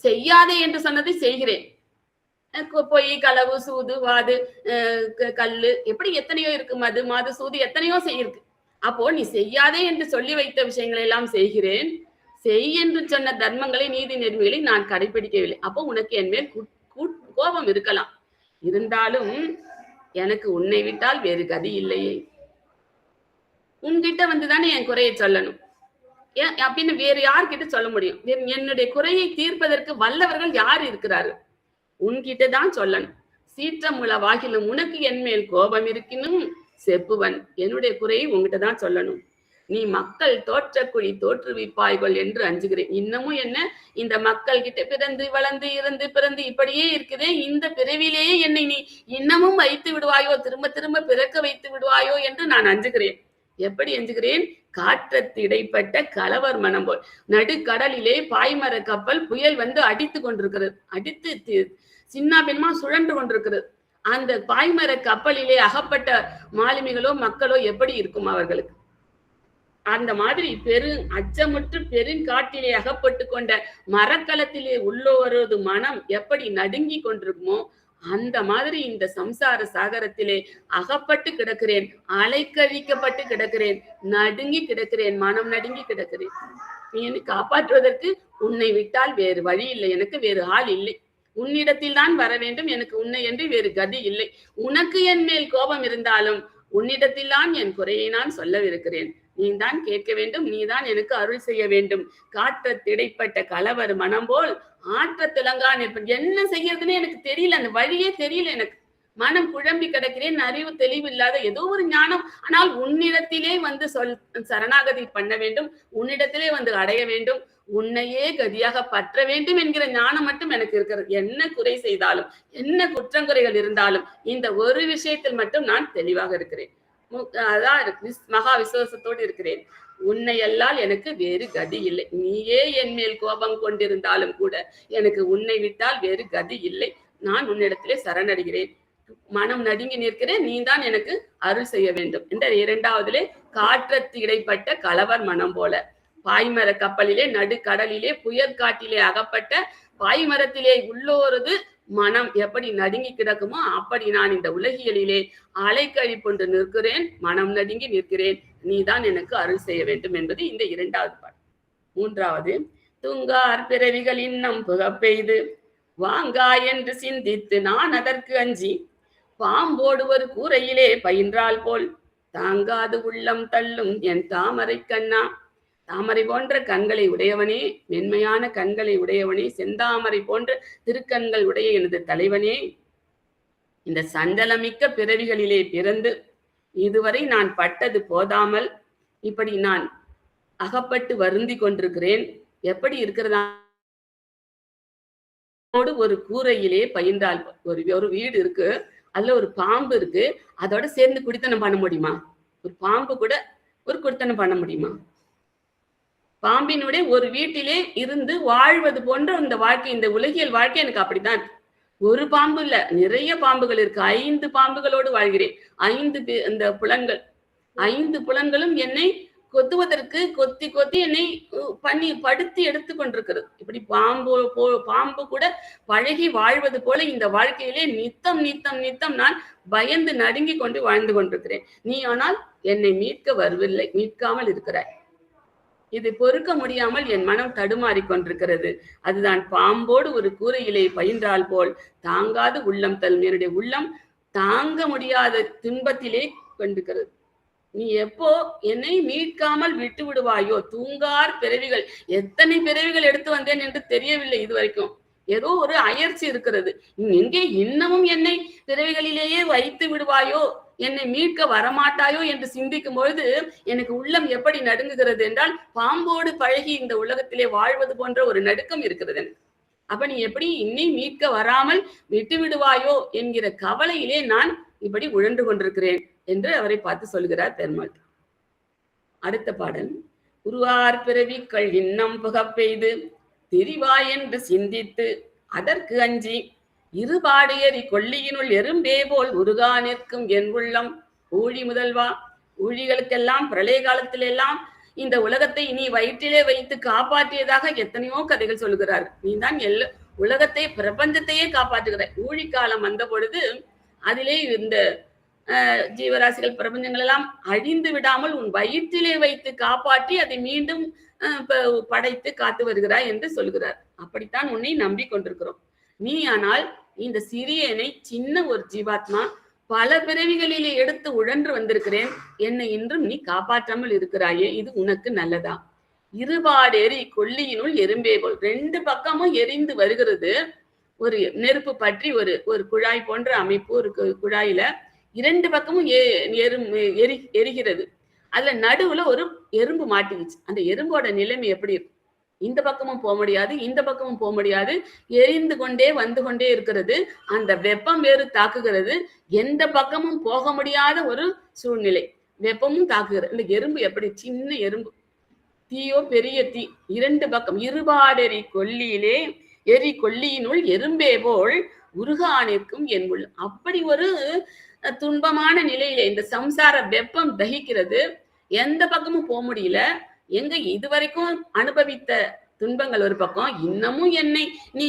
செய்யாதே என்று சொன்னதை செய்கிறேன். பொய், களவு, சூது, வாது, கல்லு, எப்படி எத்தனையோ இருக்கு, மது, மாது, சூது எத்தனையோ செய்யிருக்கு. அப்போ நீ செய்யாதே என்று சொல்லி வைத்த விஷயங்களை எல்லாம் செய்கிறேன், செய் என்று சொன்ன தர்மங்களை நீதி நெறிமுறைகளை நான் கடைபிடிக்கவில்லை. அப்போ உனக்கு என் மேல் கோபம் இருக்கலாம். இருந்தாலும் எனக்கு உன்னை விட்டால் வேறு கதி இல்லையே. உன்கிட்ட வந்துதானே என் குறையை சொல்லணும். அப்படின்னு வேறு யார்கிட்ட சொல்ல முடியும்? என்னுடைய குறையை தீர்ப்பதற்கு வல்லவர்கள் யார் இருக்கிறார்கள்? உன்கிட்டதான் சொல்லணும். சீற்றமுளவாகிலும் உனக்கு என் மேல் கோபம் இருக்கினும் செப்புவன், என்னுடைய குறையை உங்ககிட்டதான் சொல்லணும். நீ மக்கள் தோற்றக்குழி தோற்றுவிப்பாய்கள் என்று அஞ்சுகிறேன். இன்னமும் என்ன, இந்த மக்கள் கிட்ட பிறந்து வளர்ந்து இறந்து பிறந்து இப்படியே இருக்குதே, இந்த பிறவிலேயே என்னை நீ இன்னமும் வைத்து விடுவாயோ, திரும்ப திரும்ப பிறக்க வைத்து விடுவாயோ என்று நான் அஞ்சுகிறேன். எப்படி அஞ்சுகிறேன்? காற்றத்து இடைப்பட்ட கலவர் மனம் போல். நடுக்கடலிலே பாய்மர கப்பல் புயல் அடித்து கொண்டிருக்கிறது. அடித்து சின்ன பின்னமா சுழன்று கொண்டிருக்கிறது. அந்த பாய்மர கப்பலிலே அகப்பட்ட மாலுமிகளோ மக்களோ எப்படி இருக்கும் அவர்களுக்கு? அந்த மாதிரி அச்சமுற்று பெருங்காட்டிலே அகப்பட்டு கொண்ட மரக்கலத்திலே உள்ளோரது மனம் எப்படி நடுங்கி கொண்டிருக்குமோ அந்த மாதிரி இந்த சம்சார சாகரத்திலே அகப்பட்டு கிடக்கிறேன், அலைக்கழிக்கப்பட்டு கிடக்கிறேன், நடுங்கி கிடக்கிறேன், மனம் நடுங்கி கிடக்கிறேன். நீ என்னை காப்பாற்றுவதற்கு உன்னை விட்டால் வேறு வழி இல்லை, எனக்கு வேறு ஆள் இல்லை. உன்னிடத்தில் தான் வர வேண்டும், எனக்கு உன்னை என்று வேறு கதி இல்லை. உனக்கு என் மேல் கோபம் இருந்தாலும் உன்னிடத்தில் தான் என் குறையை நான் சொல்லவிருக்கிறேன். நீ தான் கேட்க வேண்டும், நீதான் எனக்கு அருள் செய்ய வேண்டும். காற்ற திடைப்பட்ட கலவர் மனம் போல் ஆற்ற திலங்கான் இருப்பேன். என்ன செய்யறதுன்னு எனக்கு தெரியல, அந்த வழியே தெரியல எனக்கு. மனம் குழம்பி கிடக்கிறேன், அறிவு தெளிவு இல்லாத ஏதோ ஒரு ஞானம். ஆனால் உன்னிடத்திலே வந்து சரணாகதி பண்ண வேண்டும், உன்னிடத்திலே வந்து அடைய வேண்டும், உன்னையே கதியாக பற்ற வேண்டும் என்கிற ஞானம் மட்டும் எனக்கு இருக்கிறது. என்ன குறை செய்தாலும், என்ன குற்றங்குறைகள் இருந்தாலும் இந்த ஒரு விஷயத்தில் மட்டும் நான் தெளிவாக இருக்கிறேன். அதான் மகா விசுவாசத்தோடு இருக்கிறேன். உன்னை அல்லால் எனக்கு வேறு கதி இல்லை. நீயே என் மேல் கோபம் கொண்டிருந்தாலும் கூட எனக்கு உன்னை விட்டால் வேறு கதி இல்லை. நான் உன்னிடத்திலே சரணடைகிறேன், மனம் நடுங்கி நிற்கிறேன், நீ தான் எனக்கு அருள் செய்ய வேண்டும். இந்த இரண்டாவதிலே காற்றத்து இடைப்பட்ட கலவர் மனம் போல பாய்மர கப்பலிலே நடுக்கடலிலே புயற்காட்டிலே அகப்பட்ட பாய்மரத்திலே உள்ளோரது மனம் எப்படி நடுங்கி கிடக்குமோ அப்படி நான் இந்த உலகியலிலே அலைக்கழி கொண்டு நிற்கிறேன், மனம் நடுங்கி நிற்கிறேன், நீதான் எனக்கு அருள் செய்ய வேண்டும் என்பது இந்த இரண்டாவது பாடல். மூன்றாவது, துங்கார் பிறவிகள் இன்னம் புகப்பெய்து வாங்கா என்று சிந்தித்து நான் அதற்கு அஞ்சி பாம்போடு ஒரு கூரையிலே பயின்றால் போல் தாங்காது உள்ளம் தள்ளும் என் தாமரை கண்ணா. தாமரை போன்ற கண்களை உடையவனே, மென்மையான கண்களை உடையவனே, செந்தாமரை போன்ற திருக்கண்கள் உடைய எனது தலைவனே, இந்த சஞ்சலமிக்க பிறவிகளிலே பிறந்து இதுவரை நான் பட்டது போதாமல் இப்படி நான் அகப்பட்டு வருந்தி கொண்டிருக்கிறேன். எப்படி இருக்கிறதா? ஒரு கூரையிலே பயின்றால், ஒரு வீடு இருக்கு, அதுல ஒரு பாம்பு இருக்கு, அதோட சேர்ந்து குடித்தனம் பண்ண முடியுமா? ஒரு பாம்பு கூட ஒரு குடித்தனம் பண்ண முடியுமா? பாம்பினுடைய ஒரு வீட்டிலே இருந்து வாழ்வது போன்ற இந்த வாழ்க்கை, இந்த உலகியல் வாழ்க்கை எனக்கு அப்படித்தான் இருக்கு. ஒரு பாம்பு இல்ல, நிறைய பாம்புகள் இருக்கு. 5 பாம்புகளோடு வாழ்கிறேன். 5 புலன்கள், 5 புலன்களும் என்னை கொத்துவதற்கு கொத்தி கொத்தி என்னை படுத்தி எடுத்து கொண்டிருக்கிறது. இப்படி பாம்பு கூட பழகி வாழ்வது போல இந்த வாழ்க்கையிலே நித்தம் நித்தம் நித்தம் நான் பயந்து நடுங்கி கொண்டு வாழ்ந்து கொண்டிருக்கிறேன். நீ ஆனால் என்னை மீட்க வரவில்லை, மீட்காமல் இருக்கிறாய். இதை பொறுக்க முடியாமல் என் மனம் தடுமாறி கொண்டிருக்கிறது. அதுதான் பாம்போடு ஒரு கூரையிலே பயின்றால் போல் தாங்காது உள்ளம் தள்ளும். என்னுடைய உள்ளம் தாங்க முடியாத துன்பத்திலே கொண்டிருக்கிறது. நீ எப்போ என்னை மீட்காமல் விட்டு விடுவாயோ? தூங்கார் பிறவிகள், எத்தனை பிறவிகள் எடுத்து வந்தேன் என்று தெரியவில்லை இதுவரைக்கும். ஏதோ ஒரு அயற்சி இருக்கிறது. எங்கே இன்னமும் என்னை பிறவிகளிலேயே வைத்து விடுவாயோ, என்னை மீட்க வரமாட்டாயோ என்று சிந்திக்கும் பொழுது எனக்கு உள்ளம் எப்படி நடுங்குகிறது என்றால், பாம்போடு பழகி இந்த உலகத்திலே வாழ்வது போன்ற ஒரு நடுக்கம் இருக்கிறது எனக்கு. அப்ப நீ எப்படி இன்னை மீட்க வராமல் விட்டு விடுவாயோ என்கிற கவலையிலே நான் இப்படி உழன்று கொண்டிருக்கிறேன் என்று அவரை பார்த்து சொல்கிறார் பெருமாள். அடுத்த பாடல், உருவார் பிறவிக்கள் இன்னம் புகப்பெய்து திரிவாய் என்று சிந்தித்து அதற்கு அஞ்சி இருபாடு ஏறி கொள்ளியினுள் எறும்பே போல் உருகா நிற்கும் என் உள்ளம். ஊழி முதல்வா, ஊழிகளுக்கெல்லாம் பிரளய காலத்திலெல்லாம் இந்த உலகத்தை நீ வயிற்றிலே வைத்து காப்பாற்றியதாக எத்தனையோ கதைகள் சொல்கிறார். நீ தான் உலகத்தை பிரபஞ்சத்தையே காப்பாற்றுகிற. ஊழி காலம் வந்த பொழுது அதிலே இந்த ஜீவராசிகள் பிரபஞ்சங்கள் எல்லாம் அழிந்து விடாமல் உன் வயிற்றிலே வைத்து காப்பாற்றி அதை மீண்டும் படைத்து காத்து வருகிறாய் என்று சொல்கிறார். அப்படித்தான் உன்னை நம்பி கொண்டிருக்கிறோம். நீ ஆனால் இந்த சிறியனை, சின்ன ஒரு ஜீவாத்மா, பல பிறவிகளிலே எடுத்து உழன்று வந்திருக்கிறேன், என்னை இன்றும் நீ காப்பாற்றாமல் இருக்கிறாயே, இது உனக்கு நல்லதா? இருபாடேறி கொள்ளியினுள் எறும்பே போல், 2 பக்கமும் எரிந்து வருகிறது. ஒரு நெருப்பு பற்றி ஒரு குழாய் போன்ற அமைப்பு ஒரு குழாயில 2 பக்கமும் எரிகிறது. அதுல நடுவுல ஒரு எறும்பு மாட்டிக்கிச்சு. அந்த எறும்போட நிலைமை எப்படி இருக்கும்? இந்த பக்கமும் போக முடியாது, இந்த பக்கமும் போக முடியாது, எரிந்து கொண்டே வந்து கொண்டே இருக்கிறது. அந்த வெப்பம் வேறு தாக்குகிறது, எந்த பக்கமும் போக முடியாத ஒரு சூழ்நிலை. வெப்பமும் தாக்குகிறது. இந்த எறும்பு எப்படி? சின்ன எறும்பு, தீயோ பெரிய தீ, 2 பக்கம் இருபாடெறி கொள்ளியிலே எரி கொள்ளியினுள் எறும்பே போல் உருகா நிற்கும் என் உள்ளம். அப்படி ஒரு துன்பமான நிலையில இந்த சம்சார வெப்பம் தகிக்கிறது. எந்த பக்கமும் போக முடியல. எங்க இதுவரைக்கும் அனுபவித்த துன்பங்கள் ஒரு பக்கம், இன்னமும் என்னை நீ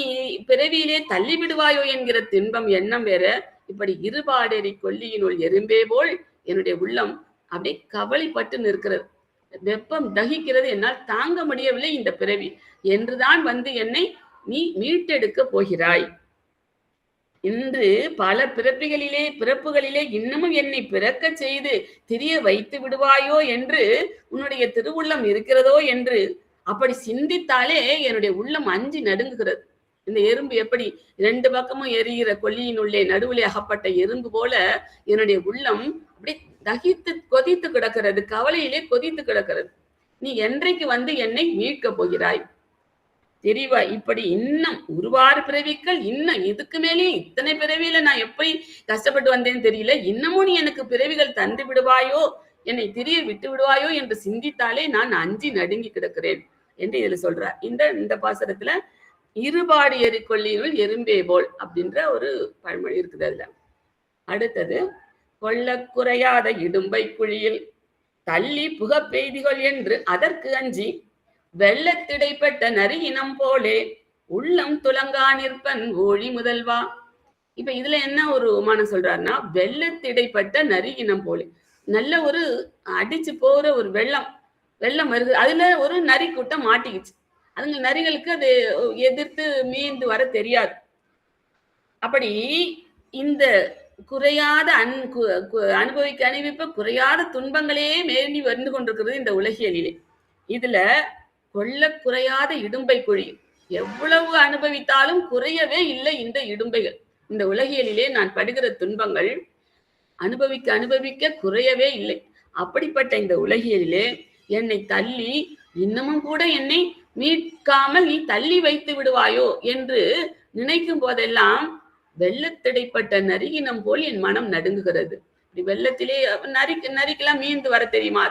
பிறவியிலே தள்ளி விடுவாயோ என்கிற துன்பம் எண்ணம் வேற. இப்படி இருபாடேறி கொல்லியினுள் எறும்பே போல் என்னுடைய உள்ளம் அப்படியே கவலைப்பட்டு நிற்கிறது. வெப்பம் தகிக்கிறது, என்னால் தாங்க முடியவில்லை இந்த பிறவி என்றுதான் வந்து என்னை நீ மீட்டெடுக்க போகிறாய். இன்று பல பிறப்புகளிலே இன்னமும் என்னை பிறக்க செய்து திரிய வைத்து விடுவாயோ என்று உன்னுடைய திருவுள்ளம் இருக்கிறதோ என்று அப்படி சிந்தித்தாலே என்னுடைய உள்ளம் அஞ்சி நடுங்குகிறது. இந்த எறும்பு எப்படி 2 பக்கமும் எரிகிற கொல்லியினுள்ளே நடுவிலே அகப்பட்ட எறும்பு போல என்னுடைய உள்ளம் அப்படியே தகித்து கொதித்து கிடக்கிறது, கவலையிலே கொதித்து கிடக்கிறது. நீ என்றைக்கு வந்து என்னை மீட்க போகிறாய்? தெரிவா? இப்படி இன்னும் ஒருவாறு பிறவிகள், இன்னும் இதுக்கு மேலே இத்தனை பிறவியில நான் எப்படி கஷ்டப்பட்டு வந்தேன்னு தெரியல, இன்னமும் நீ எனக்கு பிறவிகள் தந்து விடுவாயோ, என்னை திரிய விட்டு விடுவாயோ என்று சிந்தித்தாலே நான் அஞ்சி நடுங்கி கிடக்கிறேன் என்று இதுல சொல்றார். இந்த பாசனத்துல இருபாடு எரிக்கொள்ளினுள் எறும்பே போல் அப்படின்ற ஒரு பழமொழி இருக்குது அதுல. அடுத்தது, கொள்ள குறையாத இடும்பை குழியில் தள்ளி புக பெய்திகள் என்று அதற்கு அஞ்சி வெள்ளத்திடைப்பட்ட நரி இனம் போலே உள்ளம் துலங்கா நிற்பன் ஓழி முதல்வா. இப்ப இதுல என்ன ஒரு உமானம் சொல்றாருன்னா, வெள்ளத்திடைப்பட்ட நரி இனம் போலே, நல்ல ஒரு அடிச்சு போற ஒரு வெள்ளம் வருது, அதுல ஒரு நரி கூட்டம் மாட்டிக்கிச்சு. அதுங்க நரிகளுக்கு அது எதிர்த்து மீண்டு வர தெரியாது. அப்படி இந்த குறையாத அனுபவிப்ப குறையாத துன்பங்களே மேறி வந்து கொண்டிருக்கிறது இந்த உலகியலிலே. இதுல கொள்ள குறையாத இடும்பை குழி, எவ்வளவு அனுபவித்தாலும் குறையவே இல்லை இந்த இடும்பைகள். இந்த உலகியலிலே நான் படுகிற துன்பங்கள் அனுபவிக்க குறையவே இல்லை. அப்படிப்பட்ட இந்த உலகியலிலே என்னை தள்ளி இன்னமும் கூட என்னை மீட்காமல் நீ தள்ளி வைத்து விடுவாயோ என்று நினைக்கும் போதெல்லாம் வெள்ளத்திடைப்பட்ட நரியினம் போல் என் மனம் நடுங்குகிறது. இப்படி வெள்ளத்திலே நரிக்கெல்லாம் மீண்டு வர தெரியுமா?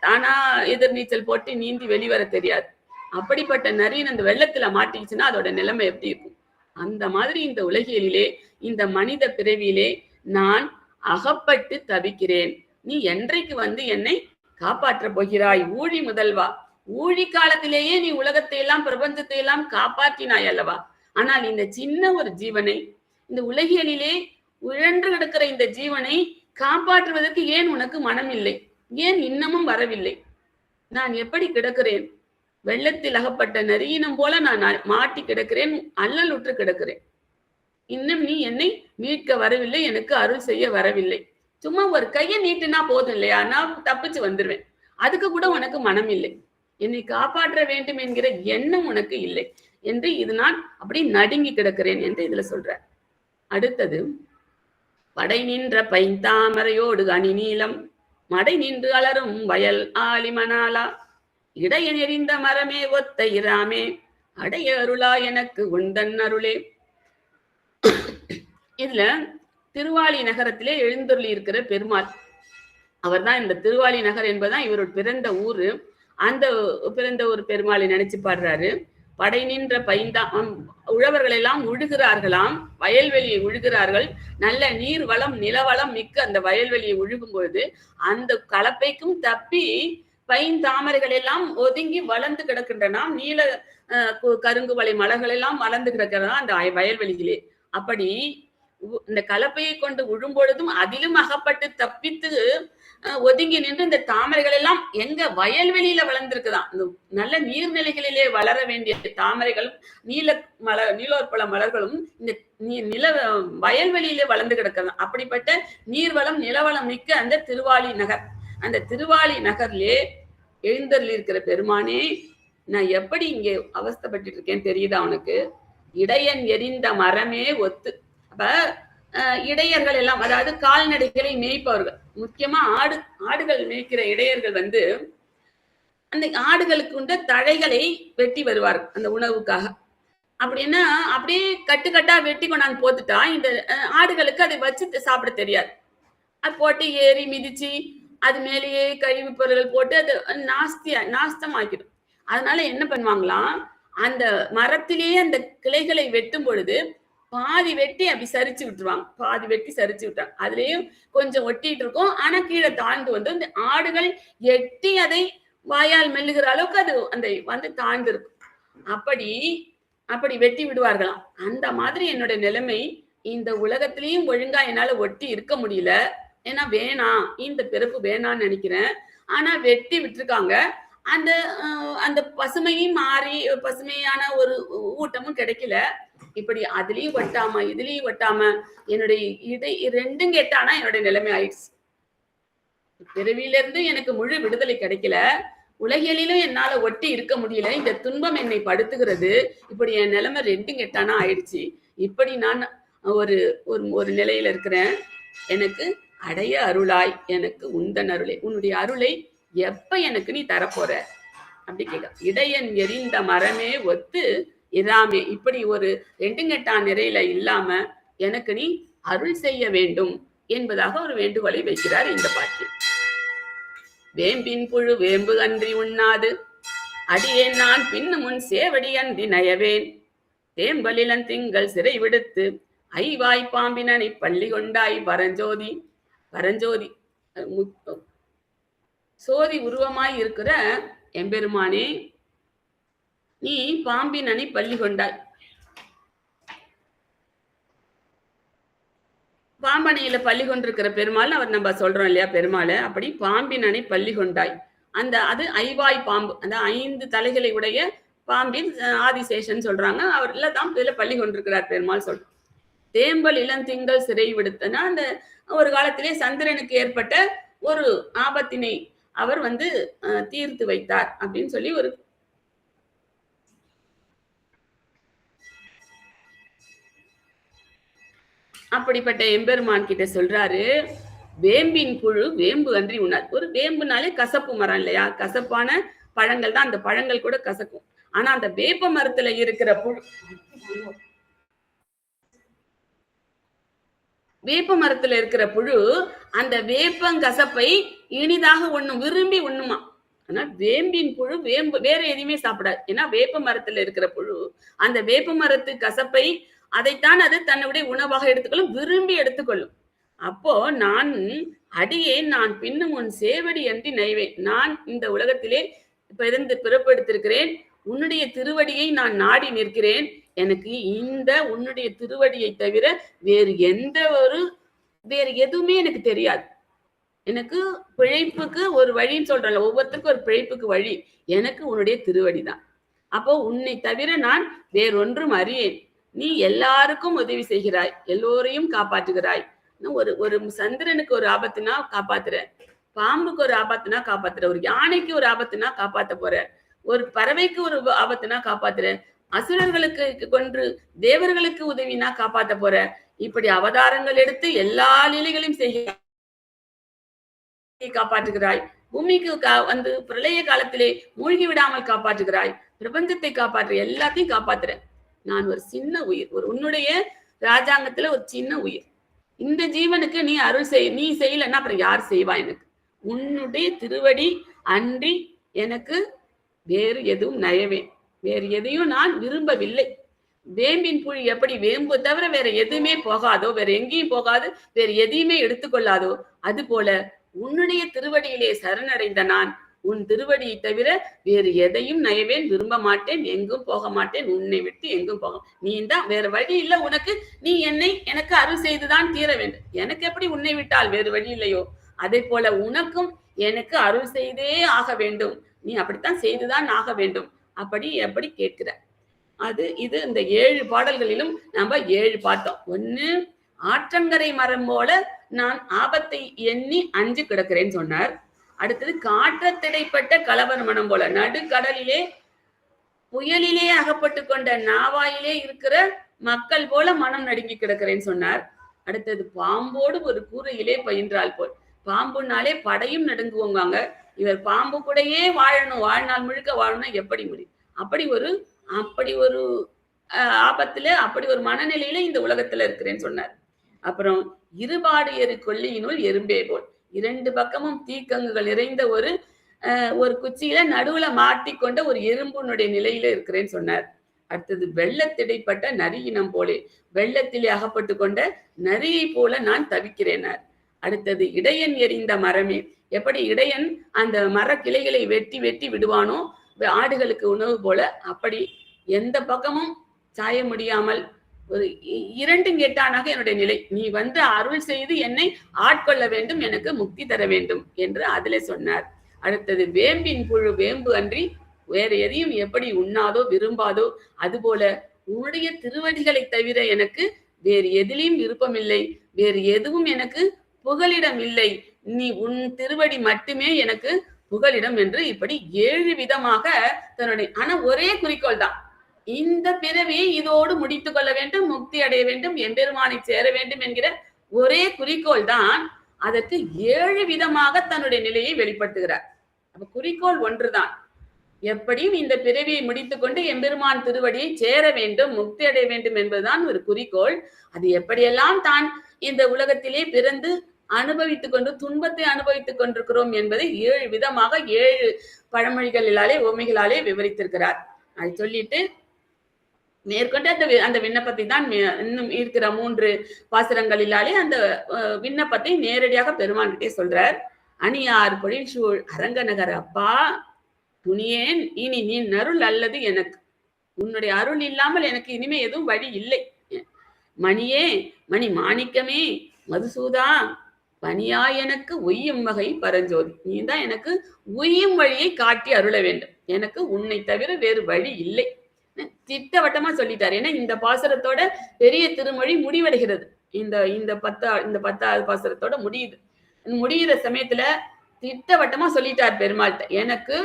தானா எதிர்நீச்சல் போட்டு நீந்தி வெளிவர தெரியாது. அப்படிப்பட்ட நரியின் அந்த வெள்ளத்துல மாட்டிச்சுன்னா அதோட நிலைமை எப்படி இருக்கும்? அந்த மாதிரி இந்த உலகியலிலே, இந்த மனித பிறவியிலே நான் அகப்பட்டு தவிக்கிறேன். நீ என்றைக்கு வந்து என்னை காப்பாற்ற போகிறாய்? ஊழி முதல்வா, ஊழி காலத்திலேயே நீ உலகத்தை எல்லாம் பிரபஞ்சத்தை எல்லாம் காப்பாற்றினாய் அல்லவா? ஆனால் இந்த சின்ன ஒரு ஜீவனை, இந்த உலகியலிலே உழன்று கிடக்கிற இந்த ஜீவனை காப்பாற்றுவதற்கு ஏன் உனக்கு மனம் இல்லை? ஏன் இன்னமும் வரவில்லை? நான் எப்படி கிடக்கிறேன்? வெள்ளத்தில் அகப்பட்ட நரியினம் போல நான் மாட்டி கிடக்கிறேன், அல்லலுற்று கிடக்கிறேன். இன்னும் நீ என்னை மீட்க வரவில்லை, எனக்கு அருள் செய்ய வரவில்லை. சும்மா ஒரு கையை நீட்டினா போதும் இல்லையா? நான் தப்பிச்சு வந்துருவேன். அதுக்கு கூட உனக்கு மனம் இல்லை. என்னை காப்பாற்ற வேண்டும் என்கிற எண்ணம் உனக்கு இல்லை என்று இது நான் அப்படி நடுங்கி கிடக்கிறேன் என்று இதுல சொல்ற. அடுத்தது, படை நின்ற பைந்தாமரையோடு அணி நீளம் மடை நின்று அலரும் வயல் ஆலிமனாலா இடைய நெறிந்த மரமே ஒத்த இராமே அடைய அருளா எனக்கு உந்தன் அருளே. இதுல திருவாலி நகரத்திலே எழுந்தருளி இருக்கிற பெருமாள், அவர் தான் இந்த திருவாலி நகர் என்பதுதான் இவரோட பிறந்த ஊரு. அந்த பிறந்த ஒரு பெருமாளை நினைச்சு பாடுறாரு. படை நின்ற உழவர்கள் எல்லாம் உழுகிறார்களாம், வயல்வெளியை உழுகிறார்கள். நல்ல நீர் வளம் நிலவளம் மிக்க அந்த வயல்வெளியை உழுகும் பொழுது அந்த கலப்பைக்கும் தப்பி பைந்தாமரைகள் எல்லாம் ஒதுங்கி வளர்ந்து கிடக்கின்றன. நீல கருங்கு வலை மலர்கள் எல்லாம் வளர்ந்து கிடக்கிறதா அந்த வயல்வெளியிலே. அப்படி இந்த கலப்பையை கொண்டு உழும்பொழுதும் அதிலும் அகப்பட்டு தப்பித்து ஒதுங்கி நின்று இந்த தாமரைகள் எல்லாம் எங்க வயல்வெளியில வளர்ந்திருக்குதான். இந்த நல்ல நீர்நிலைகளிலே வளர வேண்டிய தாமரைகளும் நீலோற்பல மலர்களும் இந்த நில வயல்வெளியிலே வளர்ந்து கிடக்கலாம். அப்படிப்பட்ட நீர்வளம் நிலவளம் மிக்க அந்த திருவாலி நகர், அந்த திருவாலி நகர்லே எழுந்தருளி இருக்கிற பெருமானே, நான் எப்படி இங்கே அவஸ்தைப்பட்டு இருக்கேன் தெரியுதா உனக்கு? இடையன் எரிந்த மரமே ஒத்து. அப்ப இடையர்கள் எல்லாம், அதாவது கால்நடைகளை மேய்ப்பவர்கள், முக்கியமா ஆடுகள் மேய்க்கிற இடையர்கள் வந்து அந்த ஆடுகளுக்கு உண்ட தழைகளை வெட்டி வருவார்கள் அந்த உணவுக்காக. அப்படின்னா அப்படியே கட்டுக்கட்டா வெட்டி கொண்டாந்து போத்துட்டா இந்த ஆடுகளுக்கு அதை வச்சு சாப்பிட தெரியாது. அது போட்டு ஏறி மிதிச்சு அது மேலேயே கழிவு பொருள்கள் போட்டு அது நாஸ்தம் ஆக்கிடும். அதனால என்ன பண்ணுவாங்களாம், அந்த மரத்திலேயே அந்த கிளைகளை வெட்டும் பொழுது பாதி வெட்டி அப்படி சரிச்சு விட்டுருவாங்க. பாதி வெட்டி சரிச்சு விட்டாங்க. அதுலயும் கொஞ்சம் ஒட்டிட்டு இருக்கும். ஆனா கீழே தாழ்ந்து வந்து இந்த ஆடுகள் எட்டி அதை வாயால் மெல்லுகிற அளவுக்கு அது அந்த வந்து தாழ்ந்து இருக்கும். அப்படி அப்படி வெட்டி விடுவார்களாம். அந்த மாதிரி என்னுடைய நிலைமை இந்த உலகத்திலயும் ஒழுங்கா என்னால ஒட்டி இருக்க முடியல. ஏன்னா வேணாம், இந்த பிறப்பு வேணாம்னு நினைக்கிறேன். ஆனா வெட்டி விட்டுருக்காங்க. அந்த அந்த பசுமையும் மாறி பசுமையான ஒரு ஊட்டமும் கிடைக்கல. இப்படி அதுலயும் ஒட்டாம இதுலயும் ஒட்டாம என்னுடைய இடை ரெண்டும் கெட்டானா என்னுடைய நிலைமை ஆயிடுச்சு. பிறவியில இருந்து எனக்கு முழு விடுதலை கிடைக்கல. உலகிலும் என்னால ஒட்டி இருக்க முடியல. இந்த துன்பம் என்னை படுத்துகிறது. இப்படி என் நிலைமை ரெண்டும் கெட்டானா ஆயிடுச்சு. இப்படி நான் ஒரு ஒரு நிலையில இருக்கிறேன். எனக்கு அடைய அருளாய் எனக்கு உந்தன் அருளை, உன்னுடைய அருளை எப்ப எனக்கு நீ தரப்போற அப்படி கேட்க. இடையன் எரிந்த மரமே ஒத்து இராமே, இப்படி ஒரு ரெண்டுங்கெட்டான் நிறையில இல்லாம எனக்கு நீ அருள் செய்ய வேண்டும் என்பதாக ஒரு வேண்டுகோளை வைக்கிறார் இந்த பாட்டில். வேம்பின் புழு வேம்பு அன்றி உண்ணாது, அடியேன் நான் பின்னு முன் சேவடி அன்றி நயவேன், தேம்பலிலன் திங்கள் சிறை விடுத்து ஐவாய் பாம்பினனை பள்ளி கொண்டாய் பரஞ்சோதி. பரஞ்சோதி சோதி உருவமாய் இருக்கிற எம்பெருமானே, நீ பாம்பினனை பள்ளி கொண்டாய். பாம்பனையில பள்ளி கொண்டிருக்கிற பெருமாள் அவர் நம்ம சொல்றோம் இல்லையா பெருமாளை, அப்படி பாம்பினனை பள்ளி கொண்டாய். அந்த அது ஐவாய் பாம்பு, அந்த 5 தலைகளை உடைய பாம்பின் ஆதிசேஷன் சொல்றாங்க. அவர்ல தான் இதுல பள்ளி கொண்டிருக்கிறார் பெருமாள் சொல்றோம். தேம்பல் இளந்திங்கள் சிறை விடுத்தனா, அந்த ஒரு காலத்திலே சந்திரனுக்கு ஏற்பட்ட ஒரு ஆபத்தினை அவர் வந்து தீர்த்து வைத்தார் அப்படின்னு சொல்லி ஒரு அப்படிப்பட்ட எம்பெருமான் கிட்ட சொல்றாரு, வேம்பின் புழு வேம்பு அன்றி உண்ணாது. ஒரு வேம்புனாலே கசப்பு மரம் இல்லையா, கசப்பான பழங்கள் தான், அந்த பழங்கள் கூட கசக்கும். ஆனா அந்த வேப்ப மரத்துல இருக்கிற புழு, வேப்ப மரத்துல இருக்கிற புழு அந்த வேப்பங்கசப்பை இனிதாக உண்ணும், விரும்பி உண்ணுமா. ஆனா வேம்பின் புழு வேம்பு வேற எதையுமே சாப்பிடாது. ஏன்னா வேப்ப மரத்துல இருக்கிற புழு அந்த வேப்ப மரத்து கசப்பை அதைத்தான் அது தன்னுடைய உணவாக எடுத்துக்கொள்ளும், விரும்பி எடுத்துக்கொள்ளும். அப்போ நான் அடியேன் நான் பின்னும் உன் சேவடி அன்றி நைவேன், நான் இந்த உலகத்திலே பிறப்பெடுத்திருக்கிறேன், உன்னுடைய திருவடியை நான் நாடி நிற்கிறேன். எனக்கு இந்த உன்னுடைய திருவடியை தவிர வேறு எதுவுமே எனக்கு தெரியாது. எனக்கு பிழைப்புக்கு ஒரு வழின்னு சொல்றேன்ல, ஒவ்வொருத்தருக்கும் ஒரு பிழைப்புக்கு வழி, எனக்கு உன்னுடைய திருவடி தான். அப்போ உன்னை தவிர நான் வேறொன்றும் அறியேன். நீ எல்லாருக்கும் உதவி செய்கிறாய், எல்லோரையும் காப்பாற்றுகிறாய். ஒரு சந்திரனுக்கு ஒரு ஆபத்துனா காப்பாத்துற, பாம்புக்கு ஒரு ஆபத்துனா காப்பாத்துற, ஒரு யானைக்கு ஒரு ஆபத்துனா காப்பாத்த போற, ஒரு பறவைக்கு ஒரு ஆபத்துனா காப்பாத்துற, அசுரர்களுக்கு கொன்று தேவர்களுக்கு உதவினா காப்பாத்த போற. இப்படி அவதாரங்கள் எடுத்து எல்லா லீலைகளையும் செய்ய காப்பாற்றுகிறாய். பூமிக்கு வந்து பிரளய காலத்திலே மூழ்கி விடாமல் காப்பாற்றுகிறாய், பிரபஞ்சத்தை காப்பாற்று, எல்லாத்தையும் காப்பாத்துற. நான் ஒரு சின்ன உயிர், ஒரு உன்னுடைய ராஜாங்கத்துல ஒரு சின்ன உயிர். இந்த ஜீவனுக்கு நீ அருள் நீ செய்யலன்னா அப்புறம் யார் செய்வா? எனக்கு உன்னுடைய திருவடி அன்றி எனக்கு வேறு எதுவும் நயவேன், வேறு எதையும் நான் விரும்பவில்லை. வேம்பின் புழு எப்படி வேம்பு தவிர வேற எதுவுமே போகாதோ, வேற எங்கேயும் போகாது, வேற எதையுமே எடுத்துக்கொள்ளாதோ, அது போல உன்னுடைய திருவடியிலே சரணடைந்த நான் உன் திருவடியை தவிர வேறு எதையும் நயவேன், விரும்ப மாட்டேன், எங்கும் போக மாட்டேன், உன்னை விட்டு எங்கும் போக. நீ தான் வேற வழி இல்லை உனக்கு, நீ எனக்கு அருள் செய்துதான் தீர வேண்டும். எனக்கு எப்படி உன்னை விட்டால் வேறு வழி இல்லையோ, அதே போல உனக்கும் எனக்கு அருள் செய்தே ஆக வேண்டும், நீ அப்படித்தான் செய்துதான் ஆக வேண்டும். எப்படி கேட்கிற. இது இந்த 7 பாடல்களிலும் நம்ம 7 பார்த்தோம். 1 ஆற்றங்கரை மரம் போல நான் ஆபத்தை எண்ணி அஞ்சு கிடக்கிறேன்னு சொன்னார். அடுத்தது காற்றத்திடைப்பட்ட கலவர் மனம் போல, நடுக்கடலிலே புயலிலே அகப்பட்டு கொண்ட நாவாயிலே இருக்கிற மக்கள் போல மனம் நடுங்கி கிடக்கிறேன்னு சொன்னார். அடுத்தது பாம்போடு ஒரு கூரையிலே பயின்றால் போல், பாம்புனாலே படையும் நடுங்குவாங்க, இவர் பாம்பு கூடயே வாழணும், வாழ்நாள் முழுக்க வாழணும், எப்படி முடியும்? அப்படி ஒரு ஆபத்துல அப்படி ஒரு மனநிலையில இந்த உலகத்துல இருக்கிறேன்னு சொன்னார். அப்புறம் இருபாடு எரு கொல்லியினுள் எறும்பே போல், 2 பக்கமும் தீக்கங்குகள் நிறைந்த ஒரு குச்சியில நடுவுல மாட்டிக்கொண்ட ஒரு எறும்புனுடைய நிலையில இருக்கிறேன்னு சொன்னார். அடுத்தது வெள்ளத்திடைப்பட்ட நரியினம் போலே, வெள்ளத்திலே அகப்பட்டு கொண்ட நரியை போல நான் தவிக்கிறேனார். அடுத்தது இடையன் எறிந்த மரமே, எப்படி இடையன் அந்த மர கிளைகளை வெட்டி வெட்டி விடுவானோ ஆடுகளுக்கு உணவு போல, அப்படி எந்த பக்கமும் சாய முடியாமல் ஒரு இரண்டும் கெட்டானாக என்னுடைய நிலை. நீ வந்து அருள் செய்து என்னை ஆட்கொள்ள வேண்டும், எனக்கு முக்தி தர வேண்டும் என்று அதிலே சொன்னார். அடுத்தது வேம்பின் புழு வேம்பு அன்றி வேற எதையும் எப்படி உண்ணாதோ விரும்பாதோ, அதுபோல உன்னுடைய திருவடிகளை தவிர எனக்கு வேறு எதிலையும் விருப்பமில்லை, வேறு எதுவும் எனக்கு புகலிடம் இல்லை, நீ உன் திருவடி மட்டுமே எனக்கு புகலிடம் என்று இப்படி 7 விதமாக தன்னுடைய, ஆனா ஒரே குறிக்கோள் தான், இந்த பிறவியை இதோடு முடித்துக் கொள்ள வேண்டும், முக்தி அடைய வேண்டும், எம்பெருமானை சேர வேண்டும் என்கிற ஒரே குறிக்கோள் தான். அதற்கு 7 விதமாக தன்னுடைய நிலையை வெளிப்படுத்துகிறார். அப்ப குறிக்கோள் ஒன்றுதான், எப்படியும் இந்த பிறவியை முடித்துக்கொண்டு எம்பெருமான் திருவடியை சேர வேண்டும், முக்தி அடைய வேண்டும் என்பதுதான் ஒரு குறிக்கோள். அது எப்படியெல்லாம் தான் இந்த உலகத்திலே பிறந்து அனுபவித்துக் கொண்டு துன்பத்தை அனுபவித்துக் கொண்டிருக்கிறோம் என்பதை 7 விதமாக 7 பழமொழிகளிலாலே ஓமைகளாலே விவரித்திருக்கிறார். அதை சொல்லிட்டு மேற்கொண்டு அந்த விண்ணப்பத்தை தான் இன்னும் இருக்கிற 3 பாசுரங்களிலாலே அந்த விண்ணப்பத்தை நேரடியாக பெருமான்கிட்டே சொல்றார். அணியார் பொழில் சூழ் அரங்கநகர் அப்பா துணியேன் இனி நீ அருள் அல்லது எனக்கு, உன்னுடைய அருள் இல்லாமல் எனக்கு இனிமே எதுவும் வழி இல்லை. மணியே மணி மாணிக்கமே மதுசூதா பணியா எனக்கு உய்யும் வகை பரஞ்சோதி, நீ தான் எனக்கு உய்யும் வழியை காட்டி அருள வேண்டும், எனக்கு உன்னை தவிர வேறு வழி இல்லை. திட்டவட்டமா சொல்லிட்டாரு. ஏன்னா இந்த பாசுரத்தோட பெரிய திருமொழி முடிவடைகிறது. இந்த 10வது பாசுரத்தோட முடிகிற சமயத்துல திட்டவட்டமா சொல்லிட்டார் பெருமாள்கிட்ட, எனக்கு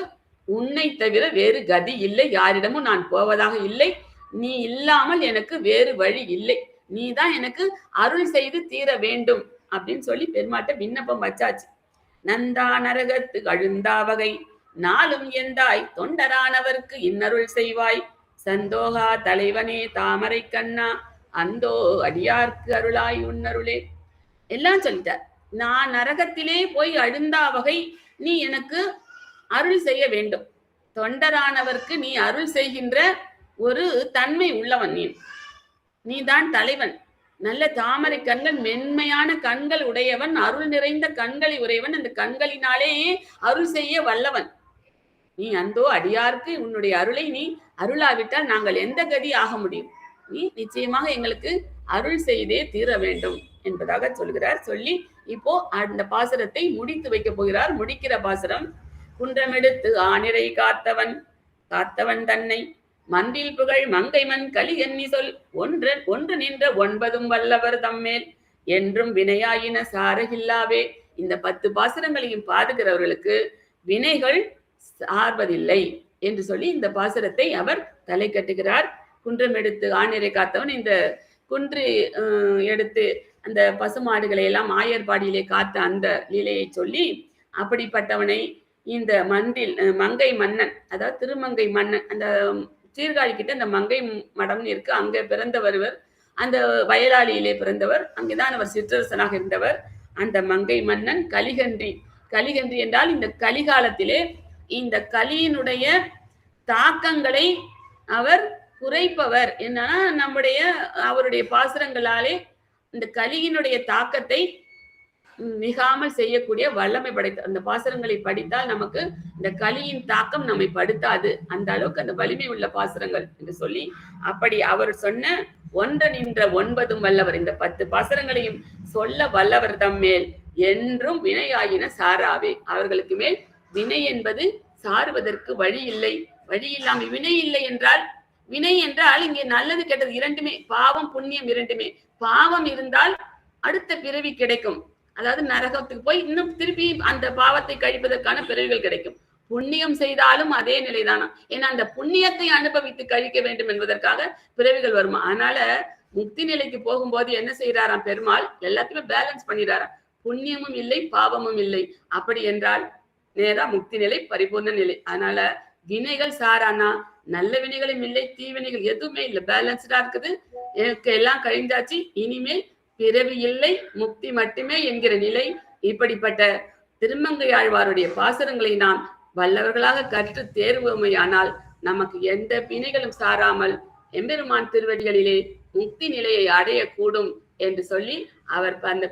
உன்னை தவிர வேறு கதி இல்லை, யாரிடமும் நான் போவதாக இல்லை, நீ இல்லாமல் எனக்கு வேறு வழி இல்லை, நீ தான் எனக்கு அருள் செய்து தீர வேண்டும் அப்படின்னு சொல்லி பெருமாட்ட விண்ணப்பம் வச்சாச்சு. நந்தா நரகத்து அழுந்தா வகை நாளும் எந்தாய் தொண்டரானவர்க்கு இன்னருள் செய்வாய், சந்தோகா தலைவனே தாமரை கண்ணா அந்தோ அடியார்க்கு அருளாய் உன்னருளே எல்லாம் சொல்லிட்டார். நான் நரகத்திலே போய் அழுந்தா வகை நீ எனக்கு அருள் செய்ய வேண்டும், தொண்டரானவர்க்கு நீ அருள் செய்கின்ற ஒரு தன்மை உள்ளவன், நீ தான் தலைவன், நல்ல தாமரை கண்கள் மென்மையான கண்கள் உடையவன், அருள் நிறைந்த கண்களை உடையவன், அந்த கண்களினாலேயே அருள் செய்ய வல்லவன் நீ. அந்தோ அடியார்க்கு உன்னுடைய அருளை நீ அருளாவிட்டால் நாங்கள் எந்த கதி ஆக முடியும், நீ நிச்சயமாக எங்களுக்கு அருள் செய்தே தீர வேண்டும் என்பதாக சொல்கிறார். சொல்லி இப்போ அந்த பாசுரத்தை முடித்து வைக்க போகிறார். முடிக்கிற பாசுரம், குன்றமெடுத்து ஆனிரை காத்தவன் தன்னை மன்றில் புகழ் மங்கைமன் கலி எண்ணி சொல் ஒன்று நின்ற 9 வல்லவர் தம்மேல் என்றும் வினையாயின சாரகில்லாவே. இந்த 10 பாசுரங்களையும் பாடுகிறவர்களுக்கு வினைகள் சார்வதில்லை என்று சொல்லி இந்த பாசுரத்தை அவர் தலை கட்டுகிறார். குன்றம் எடுத்து ஆணிரை காத்தவன், இந்த குன்று எடுத்து அந்த பசுமாடுகளை எல்லாம் ஆயர்பாடியிலே காத்த அந்த லீலையை சொல்லி, அப்படிப்பட்டவனை இந்த மங்கை மன்னன், அதாவது திருமங்கை மன்னன், அந்த சீர்காழி கிட்ட அந்த மங்கை மடம்னு இருக்கு, அங்க பிறந்தவர், அந்த வயலாளியிலே பிறந்தவர், அங்கேதான் அவர் சிற்றரசனாக இருந்தவர். அந்த மங்கை மன்னன் கலிகன்றி என்றால் இந்த கலிகாலத்திலே இந்த கலியினுடைய தாக்கங்களை அவர் குறைப்பவர். என்னன்னா அவருடைய பாசுரங்களாலே இந்த கலியினுடைய தாக்கத்தை மிகாமல் செய்யக்கூடிய வல்லமை படைத்த அந்த பாசுரங்களை படித்தால் நமக்கு இந்த கலியின் தாக்கம் நம்மை படுத்தாது, அந்த அளவுக்கு அந்த வலிமை உள்ள பாசுரங்கள் என்று சொல்லி, அப்படி அவர் சொன்ன ஒன்று நின்ற 9 வல்லவர், இந்த 10 பாசுரங்களையும் சொல்ல வல்லவர் தம்மேல் என்றும் வினையாயின சாராவே. அவர்களுக்கு மேல் வினை என்பது சாருவதற்கு வழி இல்லை. வழி இல்லாமல் வினை இல்லை என்றால், வினை என்றால் இங்கே நல்லது கெட்டது இரண்டுமே, பாவம் புண்ணியம் இரண்டுமே. பாவம் இருந்தால் அடுத்த பிறவி கிடைக்கும், அதாவது நரகத்துக்கு போய் இன்னும் திருப்பி அந்த பாவத்தை கழிப்பதற்கான பிறவிகள் கிடைக்கும். புண்ணியம் செய்தாலும் அதே நிலைதானா, ஏன்னா அந்த புண்ணியத்தை அனுபவித்து கழிக்க வேண்டும் என்பதற்காக பிறவிகள் வருமா. அதனால முக்தி நிலைக்கு போகும்போது என்ன செய்யறாராம் பெருமாள், எல்லாத்தையுமே பேலன்ஸ் பண்ணிடுறாராம், புண்ணியமும் இல்லை பாவமும் இல்லை. அப்படி என்றால் நேரா முக்தி நிலை, பரிபூர்ண நிலை. அதனால வினைகள் சாரானா, நல்ல வினைகளும் இல்லை, தீவினைகள் எதுவுமே இல்லை, பேலன்ஸ்டா இருக்குது. எனக்கு எல்லாம் கழிந்தாச்சு, இனிமேல் பிறவி இல்லை, முக்தி மட்டுமே என்கிற நிலை. இப்படிப்பட்ட திருமங்கையாழ்வாருடைய பாசுரங்களை நாம் வல்லவர்களாக கற்று தேர்வோமையானால் நமக்கு எந்த வினைகளும் சாராமல் எம்பெருமான் திருவடிகளிலே முக்தி நிலையை அடையக்கூடும் என்று சொல்லி அவர் அந்த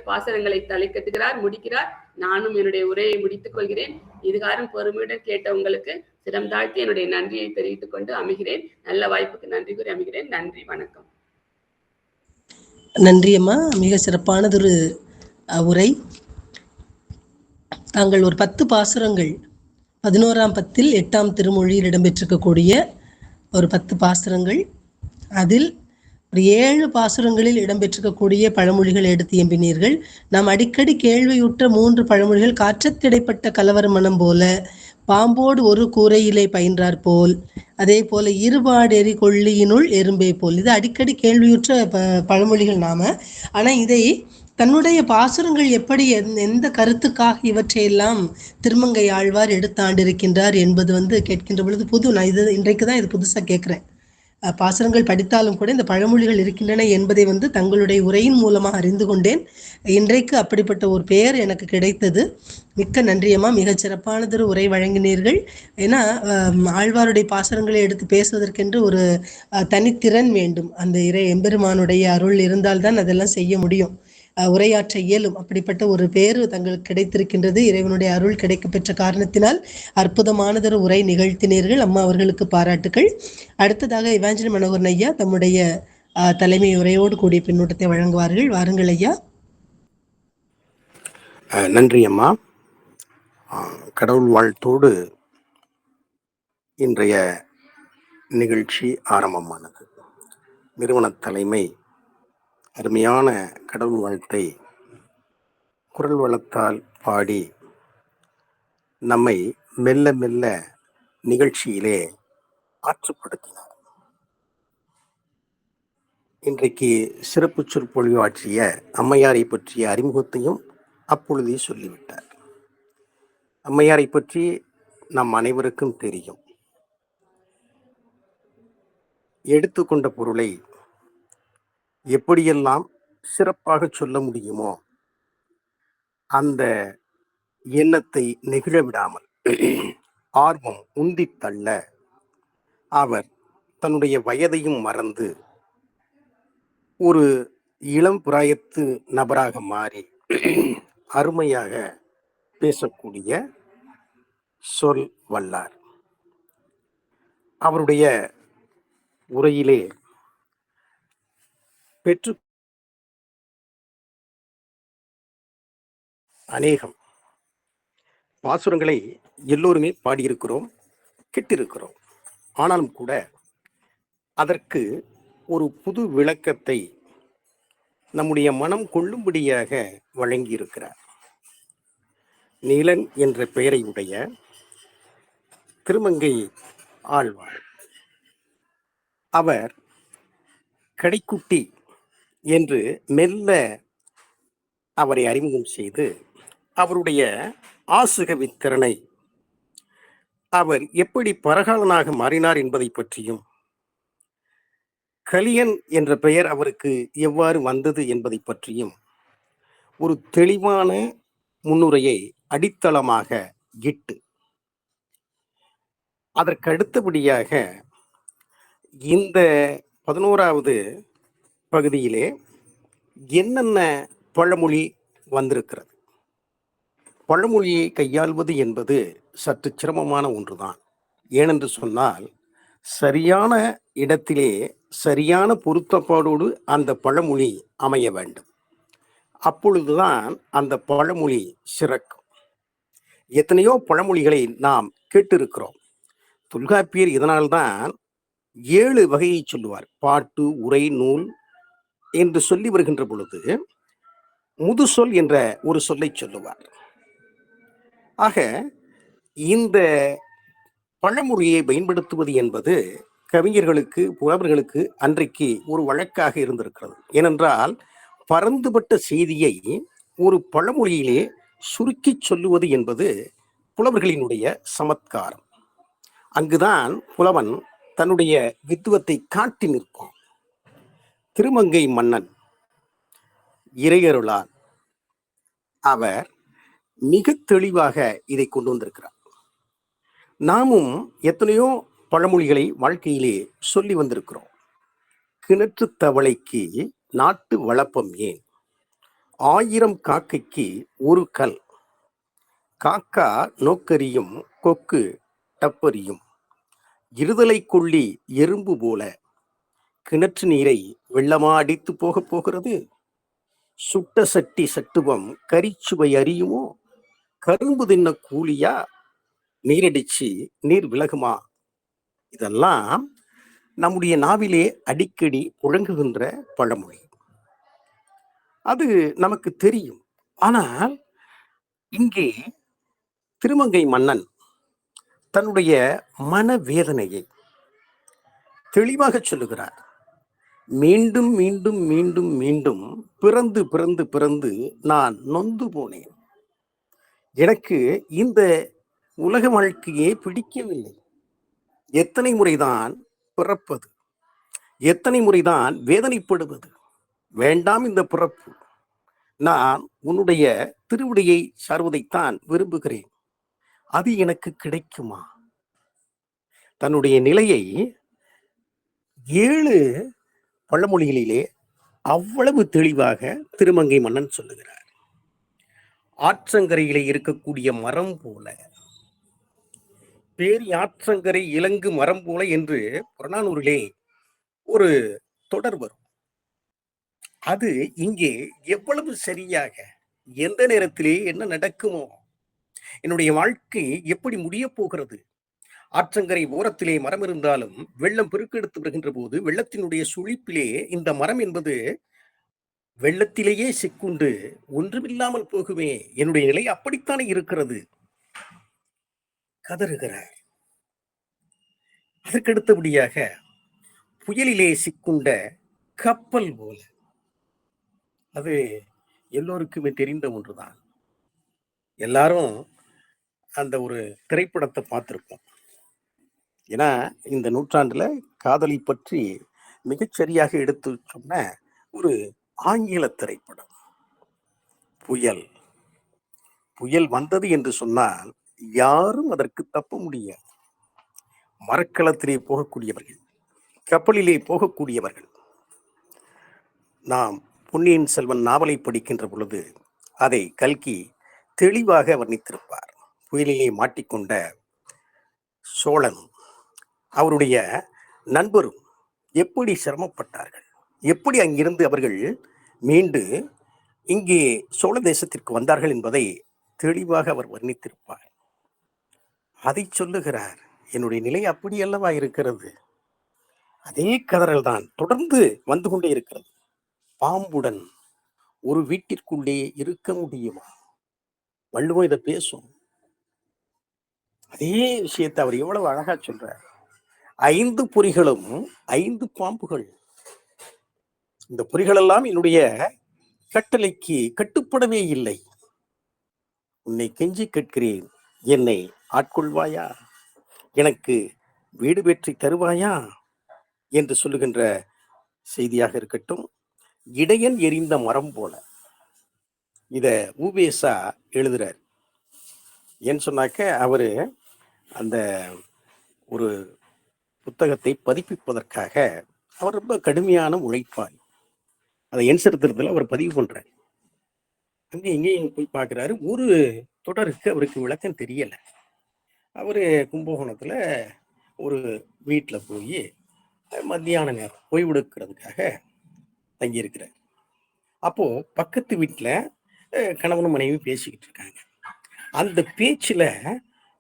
பாசனங்களை தலை கட்டுகிறார், முடிக்கிறார். நானும் என்னுடைய உரையை முடித்துக் கொள்கிறேன். இதுகாரம் பொறுமையுடன் கேட்ட உங்களுக்கு சிரம் தாழ்த்தி என்னுடைய நன்றியை தெரிவித்துக் கொண்டு அமைகிறேன். நல்ல வாய்ப்புக்கு நன்றி கூறி அமைகிறேன். நன்றி, வணக்கம். நன்றி அம்மா, மிக சிறப்பானதொரு உரை. தாங்கள் ஒரு 10 பாசுரங்கள் 11ஆம் பத்தில் 8ஆம் திருமொழியில் இடம்பெற்றிருக்கக்கூடிய ஒரு 10 பாசுரங்கள், அதில் ஒரு 7 பாசுரங்களில் இடம்பெற்றிருக்கக்கூடிய பழமொழிகள் எடுத்து எம்பினீர்கள். நாம் அடிக்கடி கேள்வியுற்ற 3 பழமொழிகள், காற்றத்திடைப்பட்ட கலவர மனம் போல, பாம்போடு ஒரு கூரையிலே பயின்றார் போல், அதே போல இருபாடெறி கொள்ளியினுள் எறும்பே போல். இது அடிக்கடி கேள்வியுற்ற பழமொழிகள் நாம. ஆனால் இதை தன்னுடைய பாசுரங்கள் எப்படி எந்த கருத்துக்காக இவற்றையெல்லாம் திருமங்கை ஆழ்வார் எடுத்தாண்டிருக்கின்றார் என்பது கேட்கின்ற பொழுது நான் இன்றைக்கு தான் இது புதுசாக கேட்குறேன். பாசுரங்கள் படித்தாலும் கூட இந்த பழமொழிகள் இருக்கின்றன என்பதை தங்களுடைய உரையின் மூலமாக அறிந்து கொண்டேன். இன்றைக்கு அப்படிப்பட்ட ஒரு பெயர் எனக்கு கிடைத்தது. மிக்க நன்றியம்மா, மிகச் சிறப்பானதொரு உரை வழங்கினீர்கள். ஏன்னா ஆழ்வாருடைய பாசுரங்களை எடுத்து பேசுவதற்கென்று ஒரு தனித்திறன் வேண்டும். அந்த எம்பெருமானுடைய அருள் இருந்தால்தான் அதெல்லாம் செய்ய முடியும், உரையாற்ற இயலும். அப்படிப்பட்ட ஒரு பேரு தங்களுக்கு கிடைத்திருக்கின்றது. இறைவனுடைய அருள் கிடைக்க பெற்ற காரணத்தினால் அற்புதமானதொரு உரை நிகழ்த்தினீர்கள். அம்மா அவர்களுக்கு பாராட்டுக்கள். அடுத்ததாக இவாஞ்சலி மனோகரன் ஐயா தம்முடைய தலைமை உரையோடு கூடிய பின்னூட்டத்தை வழங்குவார்கள். வாருங்கள் ஐயா. நன்றி அம்மா. கடவுள் வாழ்த்தோடு இன்றைய நிகழ்ச்சி ஆரம்பமானது. நிறுவன தலைமை அருமையான கடவுள் வாழ்த்தை குரல் வளத்தால் பாடி நம்மை மெல்ல மெல்ல நிகழ்ச்சியிலே ஆற்றுப்படுத்தினார். இன்றைக்கு சிறப்பு சொற்பொழிவு ஆற்றிய அம்மையாரை பற்றிய அறிமுகத்தையும் அப்பொழுதே சொல்லிவிட்டார். அம்மையாரை பற்றி நம் அனைவருக்கும் தெரியும். எடுத்துக்கொண்ட பொருளை எப்படியெல்லாம் சிறப்பாக சொல்ல முடியுமோ அந்த எண்ணத்தை நெகிழ விடாமல் ஆர்வம் உந்தி தள்ள அவர் தன்னுடைய வயதையும் மறந்து ஒரு இளம் பிராயத்து நபராக மாறி அருமையாக பேசக்கூடிய சொல் வல்லார். அவருடைய உரையிலே பெற்று அநேகம் பாசுரங்களை எல்லோருமே பாடியிருக்கிறோம், கேட்டிருக்கிறோம். ஆனாலும் கூட அதற்கு ஒரு புது விளக்கத்தை நம்முடைய மனம் கொள்ளும்படியாக வழங்கியிருக்கிறார். நீலன் என்ற பெயரை உடைய திருமங்கை ஆழ்வார், அவர் கடைக்குட்டி என்று மெல்ல அவரை அறிமுகம் செய்து அவருடைய ஆசுகவி திறனை, அவர் எப்படி பரகாலனாக மாறினார் என்பதை பற்றியும், கலியன் என்ற பெயர் அவருக்கு எவ்வாறு வந்தது என்பதை பற்றியும் ஒரு தெளிவான முன்னுரையை அடித்தளமாக இட்டு, அதற்கு அடுத்தபடியாக இந்த 11வது பகுதியிலே என்னென்ன பழமொழி வந்திருக்கிறது. பழமொழியை கையாள்வது என்பது சற்று சிரமமான ஒன்றுதான். ஏனென்று சொன்னால் சரியான இடத்திலே சரியான பொருத்தப்பாடோடு அந்த பழமொழி அமைய வேண்டும். அப்பொழுதுதான் அந்த பழமொழி சிறக்கும். எத்தனையோ பழமொழிகளை நாம் கேட்டிருக்கிறோம். தொல்காப்பியர் இதனால்தான் 7 வகையை சொல்லுவார். பாட்டு, உரை, நூல் என்று சொல்லி வருகின்ற பொழுது முதுசொல் என்ற ஒரு சொல்லை சொல்லுவார். ஆக இந்த பழமொழியை பயன்படுத்துவது என்பது கவிஞர்களுக்கு, புலவர்களுக்கு அன்றைக்கு ஒரு வழக்காக இருந்திருக்கிறது. ஏனென்றால் பரந்துபட்ட செய்தியை ஒரு பழமொழியிலே சுருக்கி சொல்லுவது என்பது புலவர்களினுடைய சமத்காரம். அங்குதான் புலவன் தன்னுடைய வித்துவத்தை காட்டி நிற்கும். திருமங்கை மன்னன் இறையருளால் அவர் மிக தெளிவாக இதை கொண்டு வந்திருக்கிறார். நாமும் எத்தனையோ பழமொழிகளை வாழ்க்கையிலே சொல்லி வந்திருக்கிறோம். கிணற்று தவளைக்கு நாட்டு வளப்பம் ஏன்? 1000 காக்கைக்கு ஒரு கல். காக்கா நோக்கரியும் கொக்கு டப்பரியும். இருதலை கொள்ளி எறும்பு போல கிணற்று நீரை வெள்ளமா அடித்து போக போகிறது. சுட்ட சட்டி சட்டுவம் கரிச்சுவை அறியுமோ? கரும்பு தின்ன கூலியா நீரடிச்சு நீர் விலகுமா? இதெல்லாம் நம்முடைய நாவிலே அடிக்கடி முழங்குகின்ற பழமொழி. அது நமக்கு தெரியும். ஆனால் இங்கே திருமங்கை மன்னன் தன்னுடைய மனவேதனையை தெளிவாக சொல்லுகிறார். மீண்டும் மீண்டும் மீண்டும் மீண்டும் பிறந்து பிறந்து பிறந்து நான் நொந்து போனேன். எனக்கு இந்த உலக வாழ்க்கையே பிடிக்கவில்லை. எத்தனை முறைதான் பிறப்பது, எத்தனை முறைதான் வேதனைப்படுவது. வேண்டாம் இந்த பிறப்பு. நான் உன்னுடைய திருவடியை சார்வதைத்தான் விரும்புகிறேன். அது எனக்கு கிடைக்குமா? தன்னுடைய நிலையை 7 பழமொழிகளிலே அவ்வளவு தெளிவாக திருமங்கை மன்னன் சொல்லுகிறார். ஆற்றங்கரையிலே இருக்கக்கூடிய மரம் போல, பேரி ஆற்றங்கரை இலங்கு மரம் போல என்று புறநானூரிலே ஒரு தொடர் வரும். அது இங்கே எவ்வளவு சரியாக, எந்த நேரத்திலே என்ன நடக்குமோ, என்னுடைய வாழ்க்கை எப்படி முடிய போகிறது. ஆற்றங்கரை ஓரத்திலே மரம் இருந்தாலும் வெள்ளம் பெருக்கெடுத்து வருகின்ற போது வெள்ளத்தினுடைய சுழிப்பிலே இந்த மரம் என்பது வெள்ளத்திலேயே சிக்குண்டு ஒன்றுமில்லாமல் போகுமே. என்னுடைய நிலை அப்படித்தானே இருக்கிறது. கதறுகிறார். அதற்கடுத்தபடியாக புயலிலே சிக்குண்ட கப்பல் போல. அது எல்லோருக்குமே தெரிந்த ஒன்றுதான். எல்லாரும் அந்த ஒரு திரைப்படத்தை பார்த்திருப்போம். ஏன்னா இந்த நூற்றாண்டுல காதலை பற்றி மிகச்சரியாக எடுத்து சொன்ன ஒரு ஆங்கில திரைப்படம் புயல். புயல் வந்தது என்று சொன்னால் யாரும் அதற்கு தப்ப முடியாது. மரக்களத்திலே போகக்கூடியவர்கள், கப்பலிலே போகக்கூடியவர்கள். நாம் பொன்னியின் செல்வன் நாவலை படிக்கின்ற பொழுது அதை கல்கி தெளிவாக வர்ணித்திருப்பார். புயலிலே மாட்டிக்கொண்ட சோழனும் அவருடைய நண்பரும் எப்படி சிரமப்பட்டார்கள், எப்படி அங்கிருந்து அவர்கள் மீண்டு இங்கே சோழ தேசத்திற்கு வந்தார்கள் என்பதை தெளிவாக அவர் வர்ணித்திருப்பார். அதை சொல்லுகிறார். என்னுடைய நிலை அப்படி அல்லவா இருக்கிறது. அதே கதறல் தான் தொடர்ந்து வந்து கொண்டே இருக்கிறது. பாம்புடன் ஒரு வீட்டிற்குள்ளே இருக்க முடியுமா? வள்ளுவம் இதை பேசும். அதே விஷயத்தை அவர் எவ்வளவு அழகா சொல்றார். 5 பொறிகளும் 5 பாம்புகள். இந்த பொறிகள் எல்லாம் என்னுடைய கட்டளைக்கு கட்டுப்படவே இல்லை. உன்னை கெஞ்சி கேட்கிறேன், என்னை ஆட்கொள்வாயா? எனக்கு வீடு பெற்றி தருவாயா என்று சொல்லுகின்ற செய்தியாக இருக்கட்டும். இடையன் எரிந்த மரம் போல. இத ஊவேசா எழுதுறார். ஏன்னு சொன்னாக்க அவரு அந்த ஒரு புத்தகத்தை பதிப்பிப்பதற்காக அவர் ரொம்ப கடுமையான உழைப்பார். அதை என் சரித்திரத்தில் அவர் பதிவு பண்றார். அங்கே எங்கேயும் போய் பார்க்குறாரு. ஒரு தொடருக்கு அவருக்கு விளக்கம் தெரியலை. அவர் கும்பகோணத்தில் ஒரு வீட்டில் போய் மத்தியான நேரம் ஓய்வெடுக்கிறதுக்காக தங்கியிருக்கிறார். அப்போ பக்கத்து வீட்டில் கணவனும் மனைவி பேசிக்கிட்டு இருக்காங்க. அந்த பேச்சில்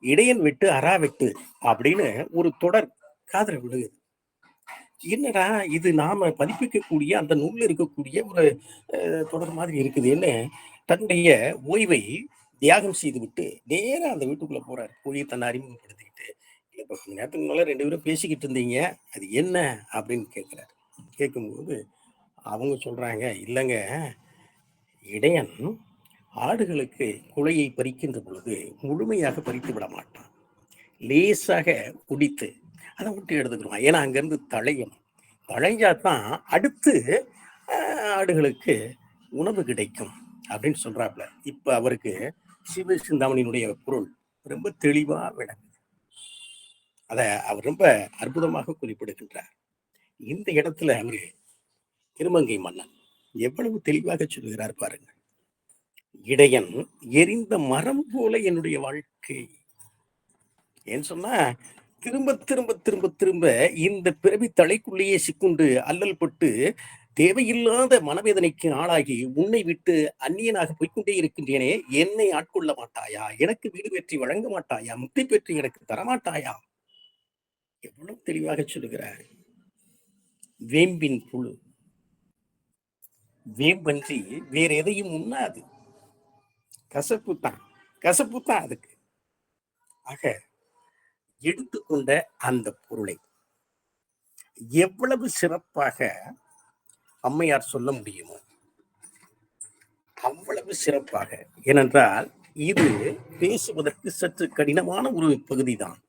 இடையன் வெட்டு அரா வெட்டு அப்படின்னு ஒரு தொடர் காதல விழுகுது. என்னடா இது, நாம பதிப்பிக்கக்கூடிய அந்த நூல்ல இருக்கக்கூடிய ஒரு தொடர் மாதிரி இருக்குதுன்னு தன்னுடைய ஓய்வை தியாகம் செய்து விட்டு நேரா அந்த வீட்டுக்குள்ள போறாரு. போய் தன்னை அறிமுகப்படுத்திக்கிட்டு, இப்போ கொஞ்ச நேரத்துக்கு முன்னால 2 பேரும் பேசிக்கிட்டு இருந்தீங்க, அது என்ன அப்படின்னு கேட்கிறாரு. கேட்கும்போது அவங்க சொல்றாங்க, இல்லைங்க, இடையன் ஆடுகளுக்கு குலையை பறிக்கின்ற பொழுது முழுமையாக பறித்து விட மாட்டான். லேசாக குடித்து அதை விட்டு எடுத்துக்கிடுவான். ஏன்னா அங்கேருந்து தழைஞ்சாதான் அடுத்து ஆடுகளுக்கு உணவு கிடைக்கும் அப்படின்னு சொல்றாப்புல. இப்ப அவருக்கு சிவ சிந்தாமணியினுடைய பொருள் ரொம்ப தெளிவா விளங்குது. அதை அவர் ரொம்ப அற்புதமாக குறிப்பிடுகின்றார். இந்த இடத்துல அவரு திருமங்கை மன்னன் எவ்வளவு தெளிவாக சொல்கிறார் பாருங்கள். இடையன் எரிந்த மரம் போல என்னுடைய வாழ்க்கை. ஏன்னு சொன்னா, திரும்ப திரும்ப திரும்ப திரும்ப இந்த பிறவி தலைக்குள்ளேயே சிக்குண்டு அல்லல் பட்டு தேவையில்லாத மனவேதனைக்கு ஆளாகி உன்னை விட்டு அந்நியனாக போய்கொண்டே இருக்கின்றேனே, என்னை ஆட்கொள்ள மாட்டாயா? எனக்கு வீடு பெற்றி வழங்க மாட்டாயா? முக்தி பெற்றி எனக்கு தரமாட்டாயா? எவ்வளவு தெளிவாக சொல்லுகிறார். வேம்பின் புழு வேம்பன்றி வேற எதையும் உண்ணாது. கசப்பு தான் அதுக்கு. ஆக எடுத்துக்கொண்ட அந்த பொருளை எவ்வளவு சிறப்பாக அம்மையார் சொல்ல முடியுமோ அவ்வளவு சிறப்பாக. ஏனென்றால் இது பேசுவதற்கு சற்று கடினமான ஒரு பகுதிதான்.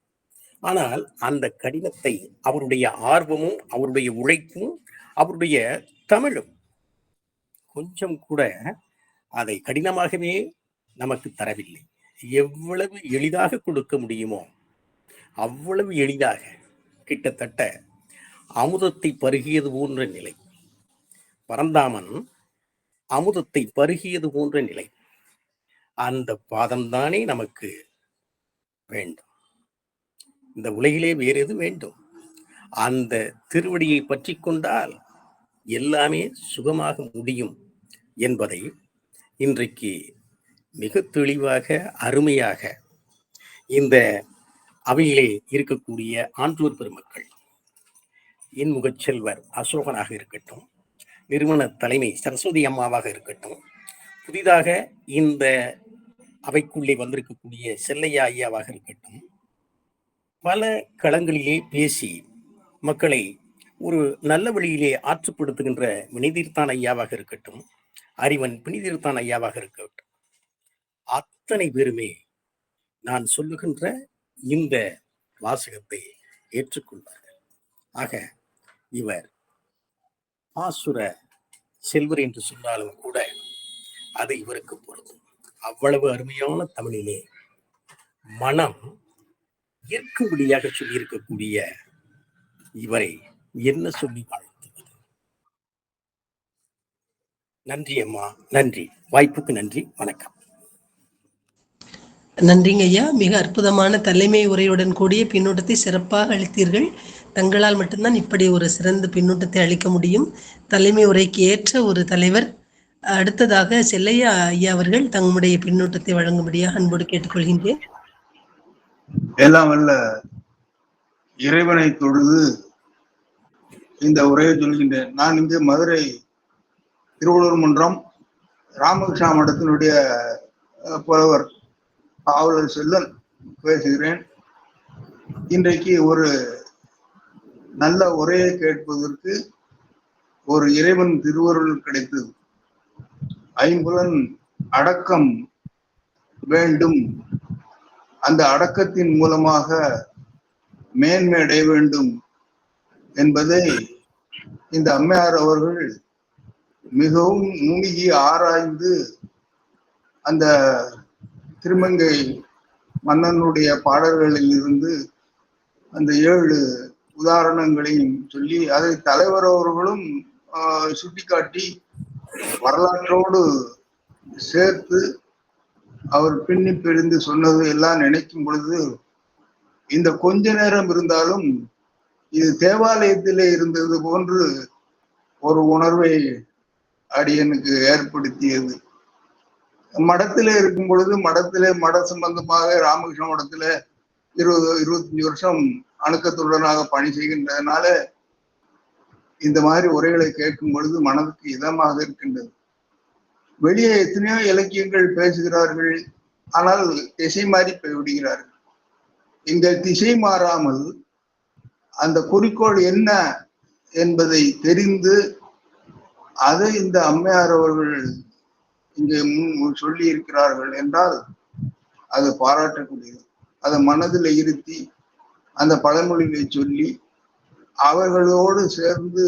ஆனால் அந்த கடினத்தை அவருடைய ஆர்வமும் அவருடைய உழைப்பும் அவருடைய தமிழும் கொஞ்சம் கூட அதை கடினமாகவே நமக்கு தரவில்லை. எவ்வளவு எளிதாக கொடுக்க முடியுமோ அவ்வளவு எளிதாக, கிட்டத்தட்ட அமுதத்தை பருகியது போன்ற நிலை. பரந்தாமன் அமுதத்தை பருகியது போன்ற நிலை. அந்த பாதம்தானே நமக்கு வேண்டும். இந்த உலகிலே வேறு எது வேண்டும்? அந்த திருவடியை பற்றி கொண்டால் எல்லாமே சுகமாக முடியும் என்பதை இன்றைக்கு மிக தெளிவாக அருமையாக இந்த அவையிலே இருக்கக்கூடிய ஆன்றோர் பெருமக்கள், இன்முகச் செல்வர் அசோகனாக இருக்கட்டும், நிறுவன தலைமை சரஸ்வதி அம்மாவாக இருக்கட்டும், புதிதாக இந்த அவைக்குள்ளே வந்திருக்கக்கூடிய செல்லையா ஐயாவாக இருக்கட்டும், பல களங்களிலே பேசி மக்களை ஒரு நல்ல வழியிலே ஆற்றுப்படுத்துகின்ற வினைதீர்த்தான் ஐயாவாக இருக்கட்டும், அறிவன் பிணிதீர்த்தான் ஐயாவாக இருக்கட்டும், அத்தனை பேருமே நான் சொல்லுகின்ற இந்த வாசகத்தை ஏற்றுக்கொள்வார்கள். ஆக இவர் பாசுர செல்வர் என்று சொன்னாலும் கூட அது இவருக்கு பொருந்தும். அவ்வளவு அருமையான தமிழிலே மனம் ஏற்கும்படியாக சொல்லியிருக்கக்கூடிய இவரை என்ன சொல்லி வாழ்த்துவது? நன்றி அம்மா, நன்றி. வாய்ப்புக்கு நன்றி. வணக்கம். நன்றிங்க ஐயா. மிக அற்புதமான தலைமை உரையுடன் கூடிய பின்னூட்டத்தை சிறப்பாக அளித்தீர்கள். தங்களால் மட்டும்தான் இப்படி ஒரு சிறந்த பின்னூட்டத்தை அளிக்க முடியும். தலைமை உரைக்கு ஏற்ற ஒரு தலைவர். அடுத்ததாக செல்லையா ஐயா அவர்கள் தங்களுடைய பின்னூட்டத்தை வழங்கும்படியாக அன்போடு கேட்டுக்கொள்கின்றேன். எல்லாம் வல்ல இறைவனை தொழுது இந்த உரையை சொல்கின்றேன். நான் இங்கு மதுரை திருவள்ளூர் மன்றம் ராமகிருஷ்ணா மடத்தினுடைய புலவர் காவலர் செல்லன் பேசுகிறேன். இன்றைக்கு ஒரு நல்ல உரையை கேட்பதற்கு ஒரு இறைவன் திருவருள் கிடைத்தது. ஐம்புலன் அடக்கம் வேண்டும், அந்த அடக்கத்தின் மூலமாக மேன்மை அடைய வேண்டும் என்பதை இந்த அம்மையார் அவர்கள் மிகவும் நுணுகி ஆராய்ந்து அந்த திருமங்கை மன்னனுடைய பாடல்களில் இருந்து அந்த 7 உதாரணங்களையும் சொல்லி அதை தலைவர் அவர்களும் சுட்டிக்காட்டி வரலாற்றோடு சேர்த்து அவர் பின்னி பிரிந்து சொன்னது எல்லாம் நினைக்கும் பொழுது இந்த கொஞ்ச நேரம் இருந்தாலும் இது தேவாலயத்திலே இருந்தது போன்று ஒரு உணர்வை அடியனுக்கு ஏற்படுத்தியது. மடத்திலே இருக்கும் பொழுது மட சம்பந்தமாக ராமகிருஷ்ண மடத்துல 20-25 வருஷம் அணுக்கத்துடனாக பணி செய்கின்றதுனால இந்த மாதிரி உரைகளை கேட்கும் பொழுது மனதுக்கு இதமாக இருக்கின்றது. வெளியே எத்தனையோ இலக்கியங்கள் பேசுகிறார்கள், ஆனால் திசை மாறி போய்விடுகிறார்கள். இந்த திசை மாறாமல் அந்த குறிக்கோள் என்ன என்பதை தெரிந்து அதை இந்த அம்மையார் அவர்கள் இங்கே சொல்லி இருக்கிறார்கள் என்றால் அது பாராட்டக்கூடியது. அதை மனதில் இருத்தி அந்த பழமொழிகளை சொல்லி அவர்களோடு சேர்ந்து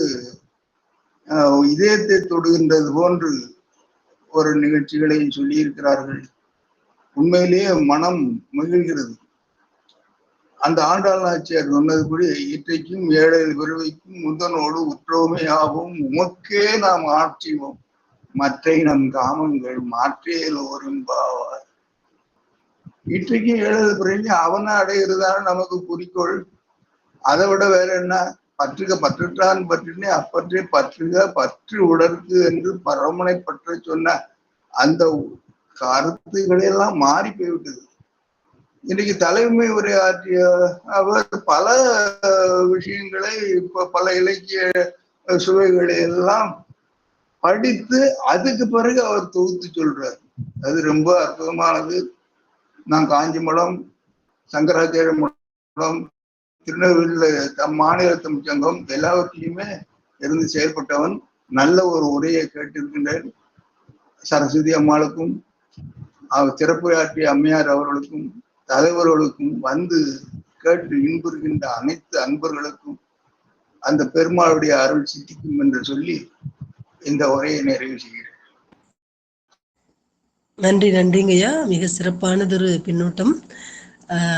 இதயத்தை தொடுகின்றது போன்று ஒரு நிகழ்ச்சிகளை சொல்லி இருக்கிறார்கள். உண்மையிலேயே மனம் மகிழ்கிறது. அந்த ஆண்டாள் நாச்சியார் சொன்னதுபடி இற்றைக்கும் ஏழை பிறவைக்கும் முந்தனோடு உற்றோமையாகவும் உமக்கே நாம் ஆட்சிவோம் மற்றை நம் காமங்கள் மாற்றேலோரும்பாவார். இன்றைக்கும் ஏழு பிறவி அவனை அடைகிறதான நமக்கு குறிக்கோள். அதை விட வேற என்ன? பற்றுக பற்றுற்றான் பற்றினே அப்பற்றே பற்றுக பற்று உடற்கு என்று பரமனை பற்ற சொன்ன அந்த கருத்துக்களெல்லாம் மாறி போய்விட்டது. இன்னைக்கு தலைமை உரையாற்றிய அவர் பல விஷயங்களை இப்ப பல இலக்கிய சுவைகளை எல்லாம் படித்து அதுக்கு பிறகு அவர் தொகுத்து சொல்றார். அது ரொம்ப அற்புதமானது. நான் காஞ்சிமடம், சங்கராச்சாரிய மடம், திருநெல்வேலியில மாநில தமிழ் சங்கம் எல்லாவற்றிலுமே இருந்து செயல்பட்டவன். நல்ல ஒரு உரையை கேட்டிருக்கின்றேன். சரஸ்வதி அம்மாளுக்கும் சிறப்புரையாற்றிய அம்மையார் அவர்களுக்கும் தலைவர்களுக்கும் வந்து கேட்டு இன்புறுகின்ற அனைத்து அன்பர்களுக்கும் அந்த பெருமாளுடைய அருள் சித்திக்கும் என்று சொல்லி இந்த உரையை நிறைவு செய்கிறேன். நன்றி, நன்றிங்கய்யா. மிக சிறப்பானதொரு பின்னூட்டம்.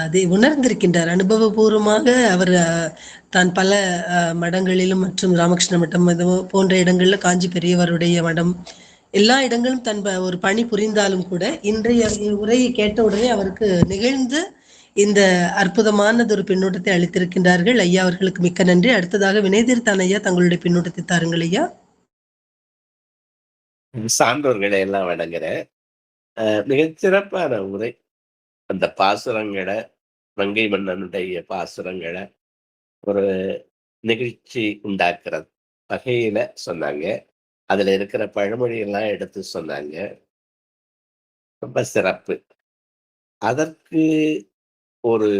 அதை உணர்ந்திருக்கின்றார் அனுபவபூர்வமாக. அவர் தான் பல மடங்களிலும் மற்றும் ராமகிருஷ்ண மட்டம் போன்ற இடங்கள்ல காஞ்சி பெரியவருடைய மடம் எல்லா இடங்களும் தன் ஒரு பணி புரிந்தாலும் கூட இன்றைய உரையை கேட்ட உடனே அவருக்கு நிகழ்ந்து இந்த அற்புதமானதொரு பின்னூட்டத்தை அளித்திருக்கின்றார்கள். ஐயா அவர்களுக்கு மிக்க நன்றி. அடுத்ததாக வினயதீர்த்தான் ஐயா தங்களுடைய பின்னூட்டத்தை தாருங்கள் ஐயா. சான்றோர்களை எல்லாம் வணங்குறேன். மிகச்சிறப்பான உரை. அந்த பாசுரங்களை, மங்கை மன்னனுடைய பாசுரங்களை ஒரு நிகழ்ச்சி உண்டாக்குற வகையில சொன்னாங்க. அதுல இருக்கிற பழமொழியெல்லாம் எடுத்து சொன்னாங்க. ரொம்ப சிறப்பு. அதற்கு ஒரு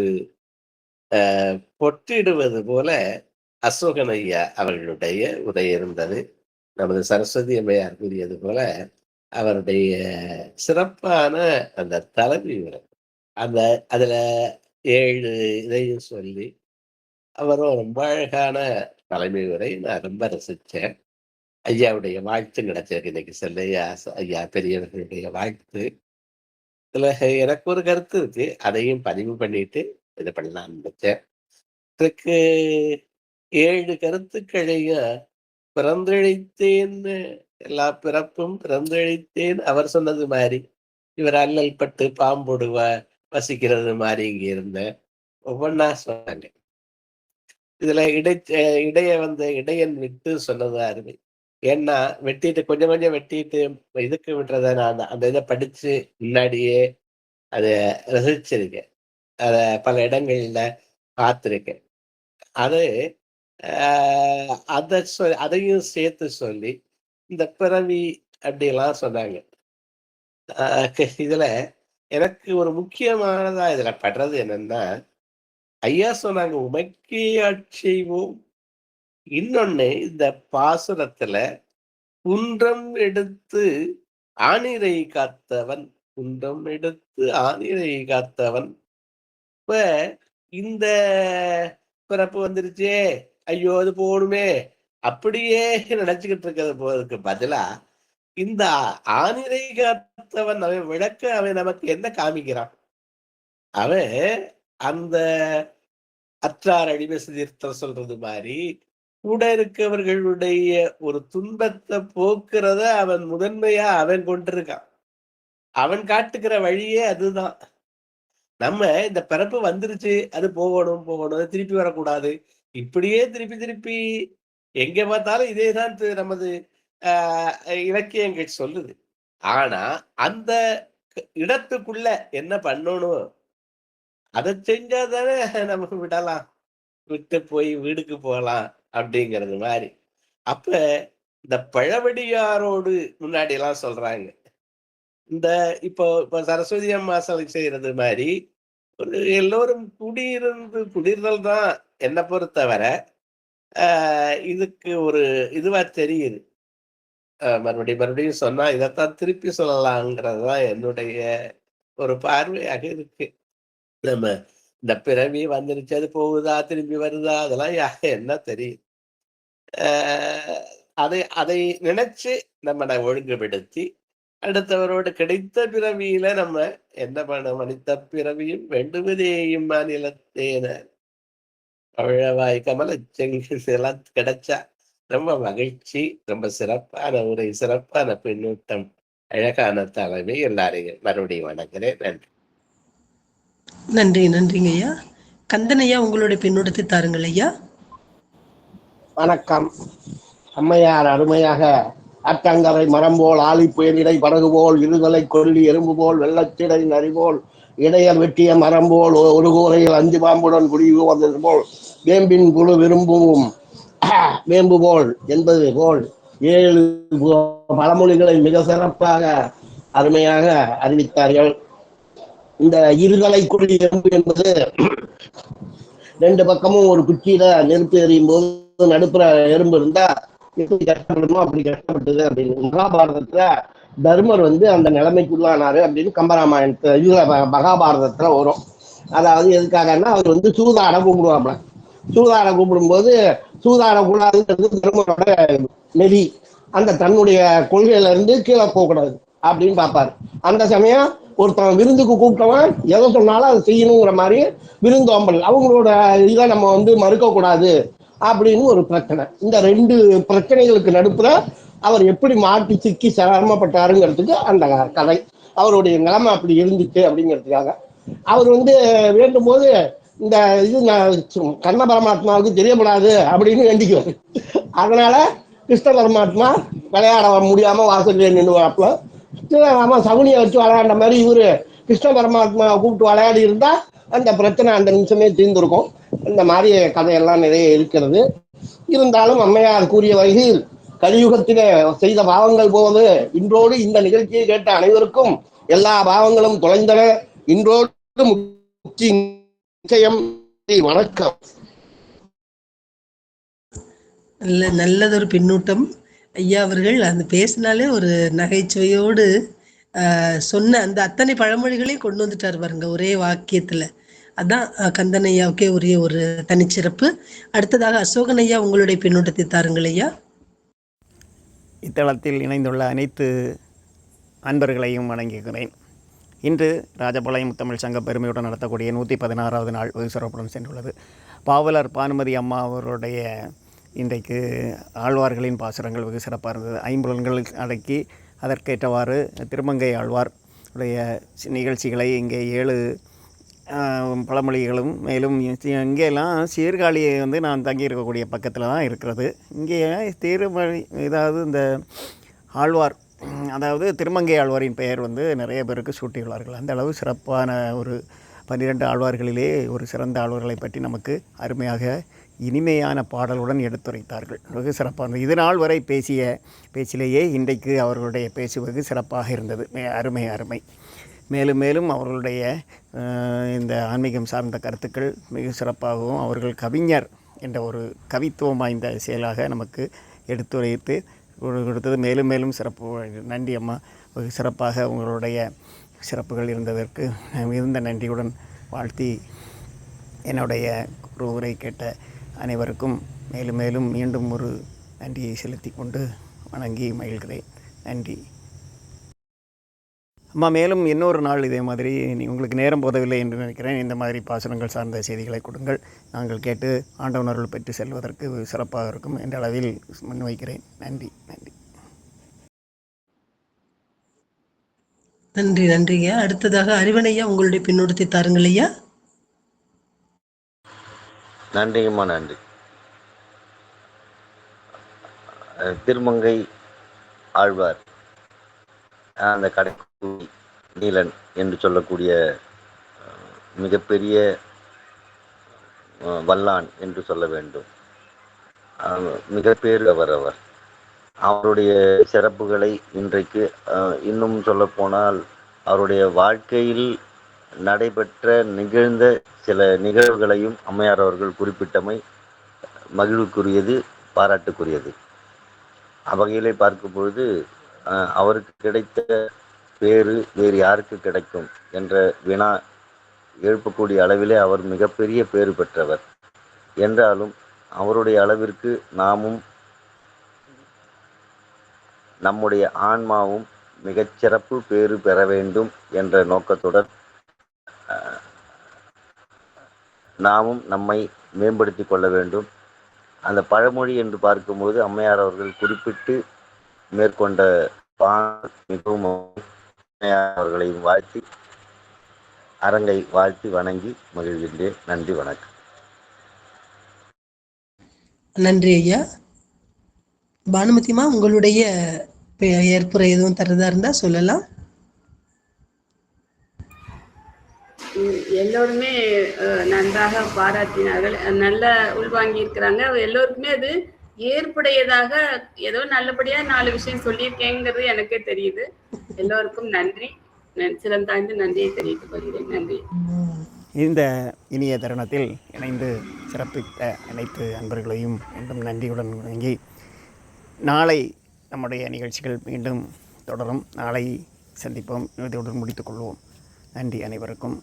பொட்டிடுவது போல அசோகன் ஐயா அவர்களுடைய உரை இருந்தது. நமது சரஸ்வதி அம்மையார் கூறியது போல அவருடைய சிறப்பான அந்த தலைமை உரை, அந்த அதுல 7 இதையும் சொல்லி அவரும் ரொம்ப அழகான தலைமை உரை. நான் ரொம்ப ரசிச்சேன். ஐயாவுடைய வாழ்த்து கிடைச்சிருக்கு இன்னைக்கு. செல்லையா ஐயா பெரியவர்களுடைய வாழ்த்து. இதுல எனக்கு ஒரு கருத்து இருக்கு, அதையும் பதிவு பண்ணிட்டு இது பண்ணலாம் நினைச்சேன். இதுக்கு 7 கருத்துக்களையும் பிறந்தழித்தேன்னு எல்லா பிறப்பும் பிறந்தழித்தேன் அவர் சொன்னது மாதிரி, இவர் அல்லல் பட்டு பாம்பொடுவ வசிக்கிறது மாதிரி இங்க இருந்த ஒவ்வொன்னா சொன்னாங்க. இதுல இடையன் விட்டு சொன்னது அருமை. ஏன்னா வெட்டிட்டு கொஞ்சம் கொஞ்சம் வெட்டிட்டு இதுக்கு விட்டுறத நான் அந்த இதை படிச்சு முன்னாடியே அதை ரசிச்சிருக்கேன். அதை பல இடங்கள்ல பார்த்துருக்கேன். அது அதையும் சேர்த்து சொல்லி இந்த பிறவி அப்படிலாம் சொன்னாங்க. இதுல எனக்கு ஒரு முக்கியமானதா இதுல படுறது என்னன்னா, ஐயா சொன்னாங்க உமைக்கே ஆட்சிவோம். இன்னொன்னு, இந்த பாசுரத்துல குன்றம் எடுத்து ஆணிரை காத்தவன், குன்றம் எடுத்து ஆணிரை காத்தவன். இப்ப இந்த பிறப்பு வந்துருச்சே, ஐயோ அது போகணுமே அப்படியே நினைச்சுக்கிட்டு இருக்கிறது போறதுக்கு பதிலா, இந்த ஆணிரை காத்தவன் அவன் விளக்க அவன் நமக்கு என்ன காமிக்கிறான்? அவன் அந்த அற்றார் அடிமை தீர்த்தம் சொல்றது மாதிரி கூட இருக்கவர்களுடைய ஒரு துன்பத்தை போக்குறத அவன் முதன்மையா அவன் கொண்டிருக்கான். அவன் காட்டுகிற வழியே அதுதான். நம்ம இந்த பிறப்பு வந்துருச்சு, அது போகணும் போகணும், திருப்பி வரக்கூடாது, இப்படியே திருப்பி திருப்பி எங்க பார்த்தாலும் இதேதான் நமது இலக்கியங்கள் சொல்லுது. ஆனா அந்த இடத்துக்குள்ள என்ன பண்ணணும், அதை செஞ்சாதானே நம்ம விடலாம், விட்டு போய் வீடுக்கு போகலாம் அப்படிங்கிறது மாதிரி. அப்ப இந்த பழவடியாரோடு முன்னாடி எல்லாம் சொல்றாங்க, இந்த இப்போ சரஸ்வதி அம்மா செய்யறது மாதிரி ஒரு எல்லோரும் குடியிருந்தல் தான் என்னை பொறுத்தவரை இதுக்கு ஒரு இதுவா தெரியுது. மறுபடியும் சொன்னா இதைத்தான் திருப்பி சொல்லலாங்கிறது தான் என்னுடைய ஒரு பார்வையாக இருக்கு. நம்ம இந்த பிறவி வந்துருச்சு, அது போகுதா திரும்பி வருதா அதெல்லாம் என்ன தெரியும். அதை நினைச்சு நம்ம ஒழுங்குபடுத்தி அடுத்தவரோடு கிடைத்த பிறவியில நம்ம என்ன பண்ண மனித பிறவியும் வேண்டுவதேயும் மாநிலத்தேன பழவாய் கமல எல்லாம் கிடைச்சா ரொம்ப மகிழ்ச்சி. ரொம்ப சிறப்பான உரை, சிறப்பான பின்னூட்டம், அழகான தலைமை. எல்லாரையும் மறுபடியும் வணங்குறேன். நன்றி. நன்றி, நன்றிங்க ஐயா. கந்தன் ஐயா, உங்களுடைய பின்னூட்டத்தை தாருங்கள் ஐயா. வணக்கம். அம்மையார் அருமையாக அட்டங்கரை மரம்போல் ஆழி புயலிடை படகு போல் இருதலை கொல்லி எறும்பு போல் வெள்ளச்சிடை நரிபோல் இடையர் வெட்டிய மரம்போல் ஒரு கூரையில் 5 பாம்புடன் குடிவு வந்தது போல் வேம்பின் குழு விரும்பும் வேம்பு போல் என்பது போல் 7 பழமொழிகளை மிக சிறப்பாக அருமையாக அறிவித்தார்கள். இந்த இருதலை கொல்லி எறும்பு என்பது 2 பக்கமும் ஒரு குச்சியில நெருப்பு எறியும் போது நடுப்புற எறும்பு இருந்தா எப்படி கஷ்டப்படணுமோ அப்படி கஷ்டப்பட்டது அப்படின்னு மகாபாரதத்துல தர்மர் அந்த நிலைமைக்குள்ளானாரு அப்படின்னு கம்பராமாயணத்துல இதுல மகாபாரதத்துல வரும். அதாவது எதுக்காகன்னா அவர் சூதாட கூப்பிடுவாப்ல. சூதாட கூப்பிடும்போது சூதாடக்கூடாதுன்றது தர்மரோட நெறி. தன்னுடைய கொள்கையில இருந்து கீழே போகக்கூடாது அப்படின்னு பார்ப்பாரு. அந்த சமயம் ஒருத்தன் விருந்துக்கு கூப்பிட்டவன் எதை சொன்னாலும் அதை செய்யணுங்கிற மாதிரி விருந்தோம்பல் அவங்களோட இதை நம்ம மறுக்க கூடாது அப்படின்னு ஒரு பிரச்சனை. இந்த 2 பிரச்சனைகளுக்கு நடுப்புற அவர் எப்படி மாட்டி சிக்கி சிரமப்பட்டாருங்கிறதுக்கு அந்த கதை. அவருடைய நிலைமை அப்படி இருந்துச்சு அப்படிங்கிறதுக்காக அவர் வேண்டும் போது இந்த இது கர்ண பரமாத்மாவுக்கு தெரியப்படாது அப்படின்னு வேண்டிக்குவார். அதனால கிருஷ்ண பரமாத்மா விளையாட முடியாம வாசல்ல நின்றுவாப்புல. ஆமா, சகுனியை வச்சு விளையாண்ட மாதிரி இவரு கிருஷ்ண பரமாத்மா கூப்பிட்டு விளையாடி இருந்தா அந்த பிரச்சனை அந்த நிமிஷமே தீர்ந்திருக்கும். இந்த மாதிரி கதையெல்லாம் நிறைய இருக்கிறது. இருந்தாலும் அம்மையார் கூறிய வகையில் கலியுகத்திலே செய்த பாவங்கள் போது இன்றோடு இந்த நிகழ்ச்சியை கேட்ட அனைவருக்கும் எல்லா பாவங்களும் தொலைந்தன. இன்றோடு முக்தி நிச்சயம். வணக்கம். நல்லதொரு பின்னூட்டம் ஐயா அவர்கள். பேசினாலே ஒரு நகைச்சுவையோடு சொன்ன அந்த அத்தனை பழமொழிகளையும் கொண்டு வந்துட்டார் பாருங்க ஒரே வாக்கியத்துல. அதான் கந்தன் ஐயாவுக்கே உரிய ஒரு தனிச்சிறப்பு. அடுத்ததாக அசோகன் ஐயா, உங்களுடைய பின்னூட்டத்தை தாருங்கள் ஐயா. இத்தளத்தில் இணைந்துள்ள அனைத்து அன்பர்களையும் வணங்குகிறேன். இன்று ராஜபாளையம் முத்தமிழ் சங்க பெருமையுடன் நடத்தக்கூடிய 116வது நாள் வெகு சிறப்புடன் சென்றுள்ளது. பாவலர் பானுமதி அம்மா அவருடைய இன்றைக்கு ஆழ்வார்களின் பாசுரங்கள் வெகு சிறப்பாக இருந்தது. 5 புலன்கள் அடக்கி அதற்கேற்றவாறு திருமங்கை ஆழ்வார் உடைய நிகழ்ச்சிகளை இங்கே 7 பழமொழிகளும் மேலும் இங்கெல்லாம் சீர்காழி நான் தங்கியிருக்கக்கூடிய பக்கத்தில் தான் இருக்கிறது. இங்கே திருமொழி இந்த ஆழ்வார் அதாவது திருமங்கை ஆழ்வாரின் பெயர் நிறைய பேருக்கு சூட்டியுள்ளார்கள். அந்த அளவு சிறப்பான ஒரு 12 ஆழ்வார்களிலே ஒரு சிறந்த ஆழ்வார்களை பற்றி நமக்கு அருமையாக இனிமையான பாடலுடன் எடுத்துரைத்தார்கள். வெகு சிறப்பாக இது நாள் வரை பேசிய பேச்சிலேயே இன்றைக்கு அவர்களுடைய பேச்சு வெகு சிறப்பாக இருந்தது. அருமை. மேலும் மேலும் அவர்களுடைய இந்த ஆன்மீகம் சார்ந்த கருத்துக்கள் மிக சிறப்பாகவும் அவர்கள் கவிஞர் என்ற ஒரு கவித்துவம் வாய்ந்த செயலாக நமக்கு எடுத்துரைத்து கொடுத்தது. மேலும் மேலும் சிறப்பு. நன்றி அம்மா. வெகு சிறப்பாக உங்களுடைய சிறப்புகள் இருந்ததற்கு மிகுந்த நன்றியுடன் வாழ்த்தி என்னுடைய உரை கேட்ட அனைவருக்கும் மேலும் மேலும் மீண்டும் ஒரு நன்றியை செலுத்தி கொண்டு வணங்கி மகிழ்கிறேன். நன்றி அம்மா. மேலும் இன்னொரு நாள் இதே மாதிரி உங்களுக்கு நேரம் போதவில்லை என்று நினைக்கிறேன். இந்த மாதிரி பாசனங்கள் சார்ந்த செய்திகளை கொடுங்கள். நாங்கள் கேட்டு ஆண்டவனர்கள் பெற்று செல்வதற்கு சிறப்பாக இருக்கும் என்ற அளவில் முன்வைக்கிறேன். நன்றி. நன்றிங்க. அடுத்ததாக அறிவனையா, உங்களுடைய பின்னோட்டத்தை தாருங்கள் ஐயா. நன்றிங்கம்மா. நன்றி. திருமங்கை ஆழ்வார் அந்த கடைக்குடி நீலன் என்று சொல்லக்கூடிய மிகப்பெரிய வல்லான் என்று சொல்ல வேண்டும். மிகப்பெரிய அவர் அவருடைய சிறப்புகளை இன்றைக்கு இன்னும் சொல்லப்போனால் அவருடைய வாழ்க்கையில் நடைபெற்ற நிகழ்ந்த சில நிகழ்வுகளையும் அம்மையார் அவர்கள் குறிப்பிட்டமை மகிழ்வுக்குரியது, பாராட்டுக்குரியது. அவ்வகையிலே பார்க்கும் பொழுது அவருக்கு கிடைத்த பேரு வேறு யாருக்கு கிடைக்கும் என்ற வினா எழுப்பக்கூடிய அளவிலே அவர் மிகப்பெரிய பேறு பெற்றவர். என்றாலும் அவருடைய அளவிற்கு நாமும் நம்முடைய ஆன்மாவும் மிகச்சிறப்பு பேறு பெற வேண்டும் என்ற நோக்கத்துடன் நாமும் நம்மை மேம்படுத்திக் கொள்ள வேண்டும். அந்த பழமொழி என்று பார்க்கும்போது அம்மையார் அவர்கள் குறிப்பிட்டு மேற்கொண்ட மிகவும் அம்மையார் அவர்களையும் வாழ்த்தி அரங்கை வாழ்த்தி வணங்கி மகிழ்கின்றேன். நன்றி, வணக்கம். நன்றி ஐயா. பானுமதிமா, உங்களுடைய ஏற்புரை எதுவும் தரதா இருந்தா சொல்லலாம். எல்லோருமே நன்றாக பாராட்டினார்கள், நல்ல உள்வாங்கி இருக்கிறாங்க. எல்லோருக்குமே அது ஏற்புடையதாக ஏதோ நல்லபடியா 4 விஷயம் சொல்லியிருக்கேங்கிறது எனக்கே தெரியுது. எல்லோருக்கும் நன்றி, சிரம் தாழ்ந்து நன்றியை தெரிவித்துக் கொள்கிறேன். நன்றி. இந்த இனிய தருணத்தில் இணைந்து சிறப்பித்த அனைத்து அன்பர்களையும் மீண்டும் நன்றியுடன் வணங்கி, நாளை நம்முடைய நிகழ்ச்சிகள் மீண்டும் தொடரும். நாளை சந்திப்போம். இதோடு முடித்துக்கொள்வோம். நன்றி அனைவருக்கும்.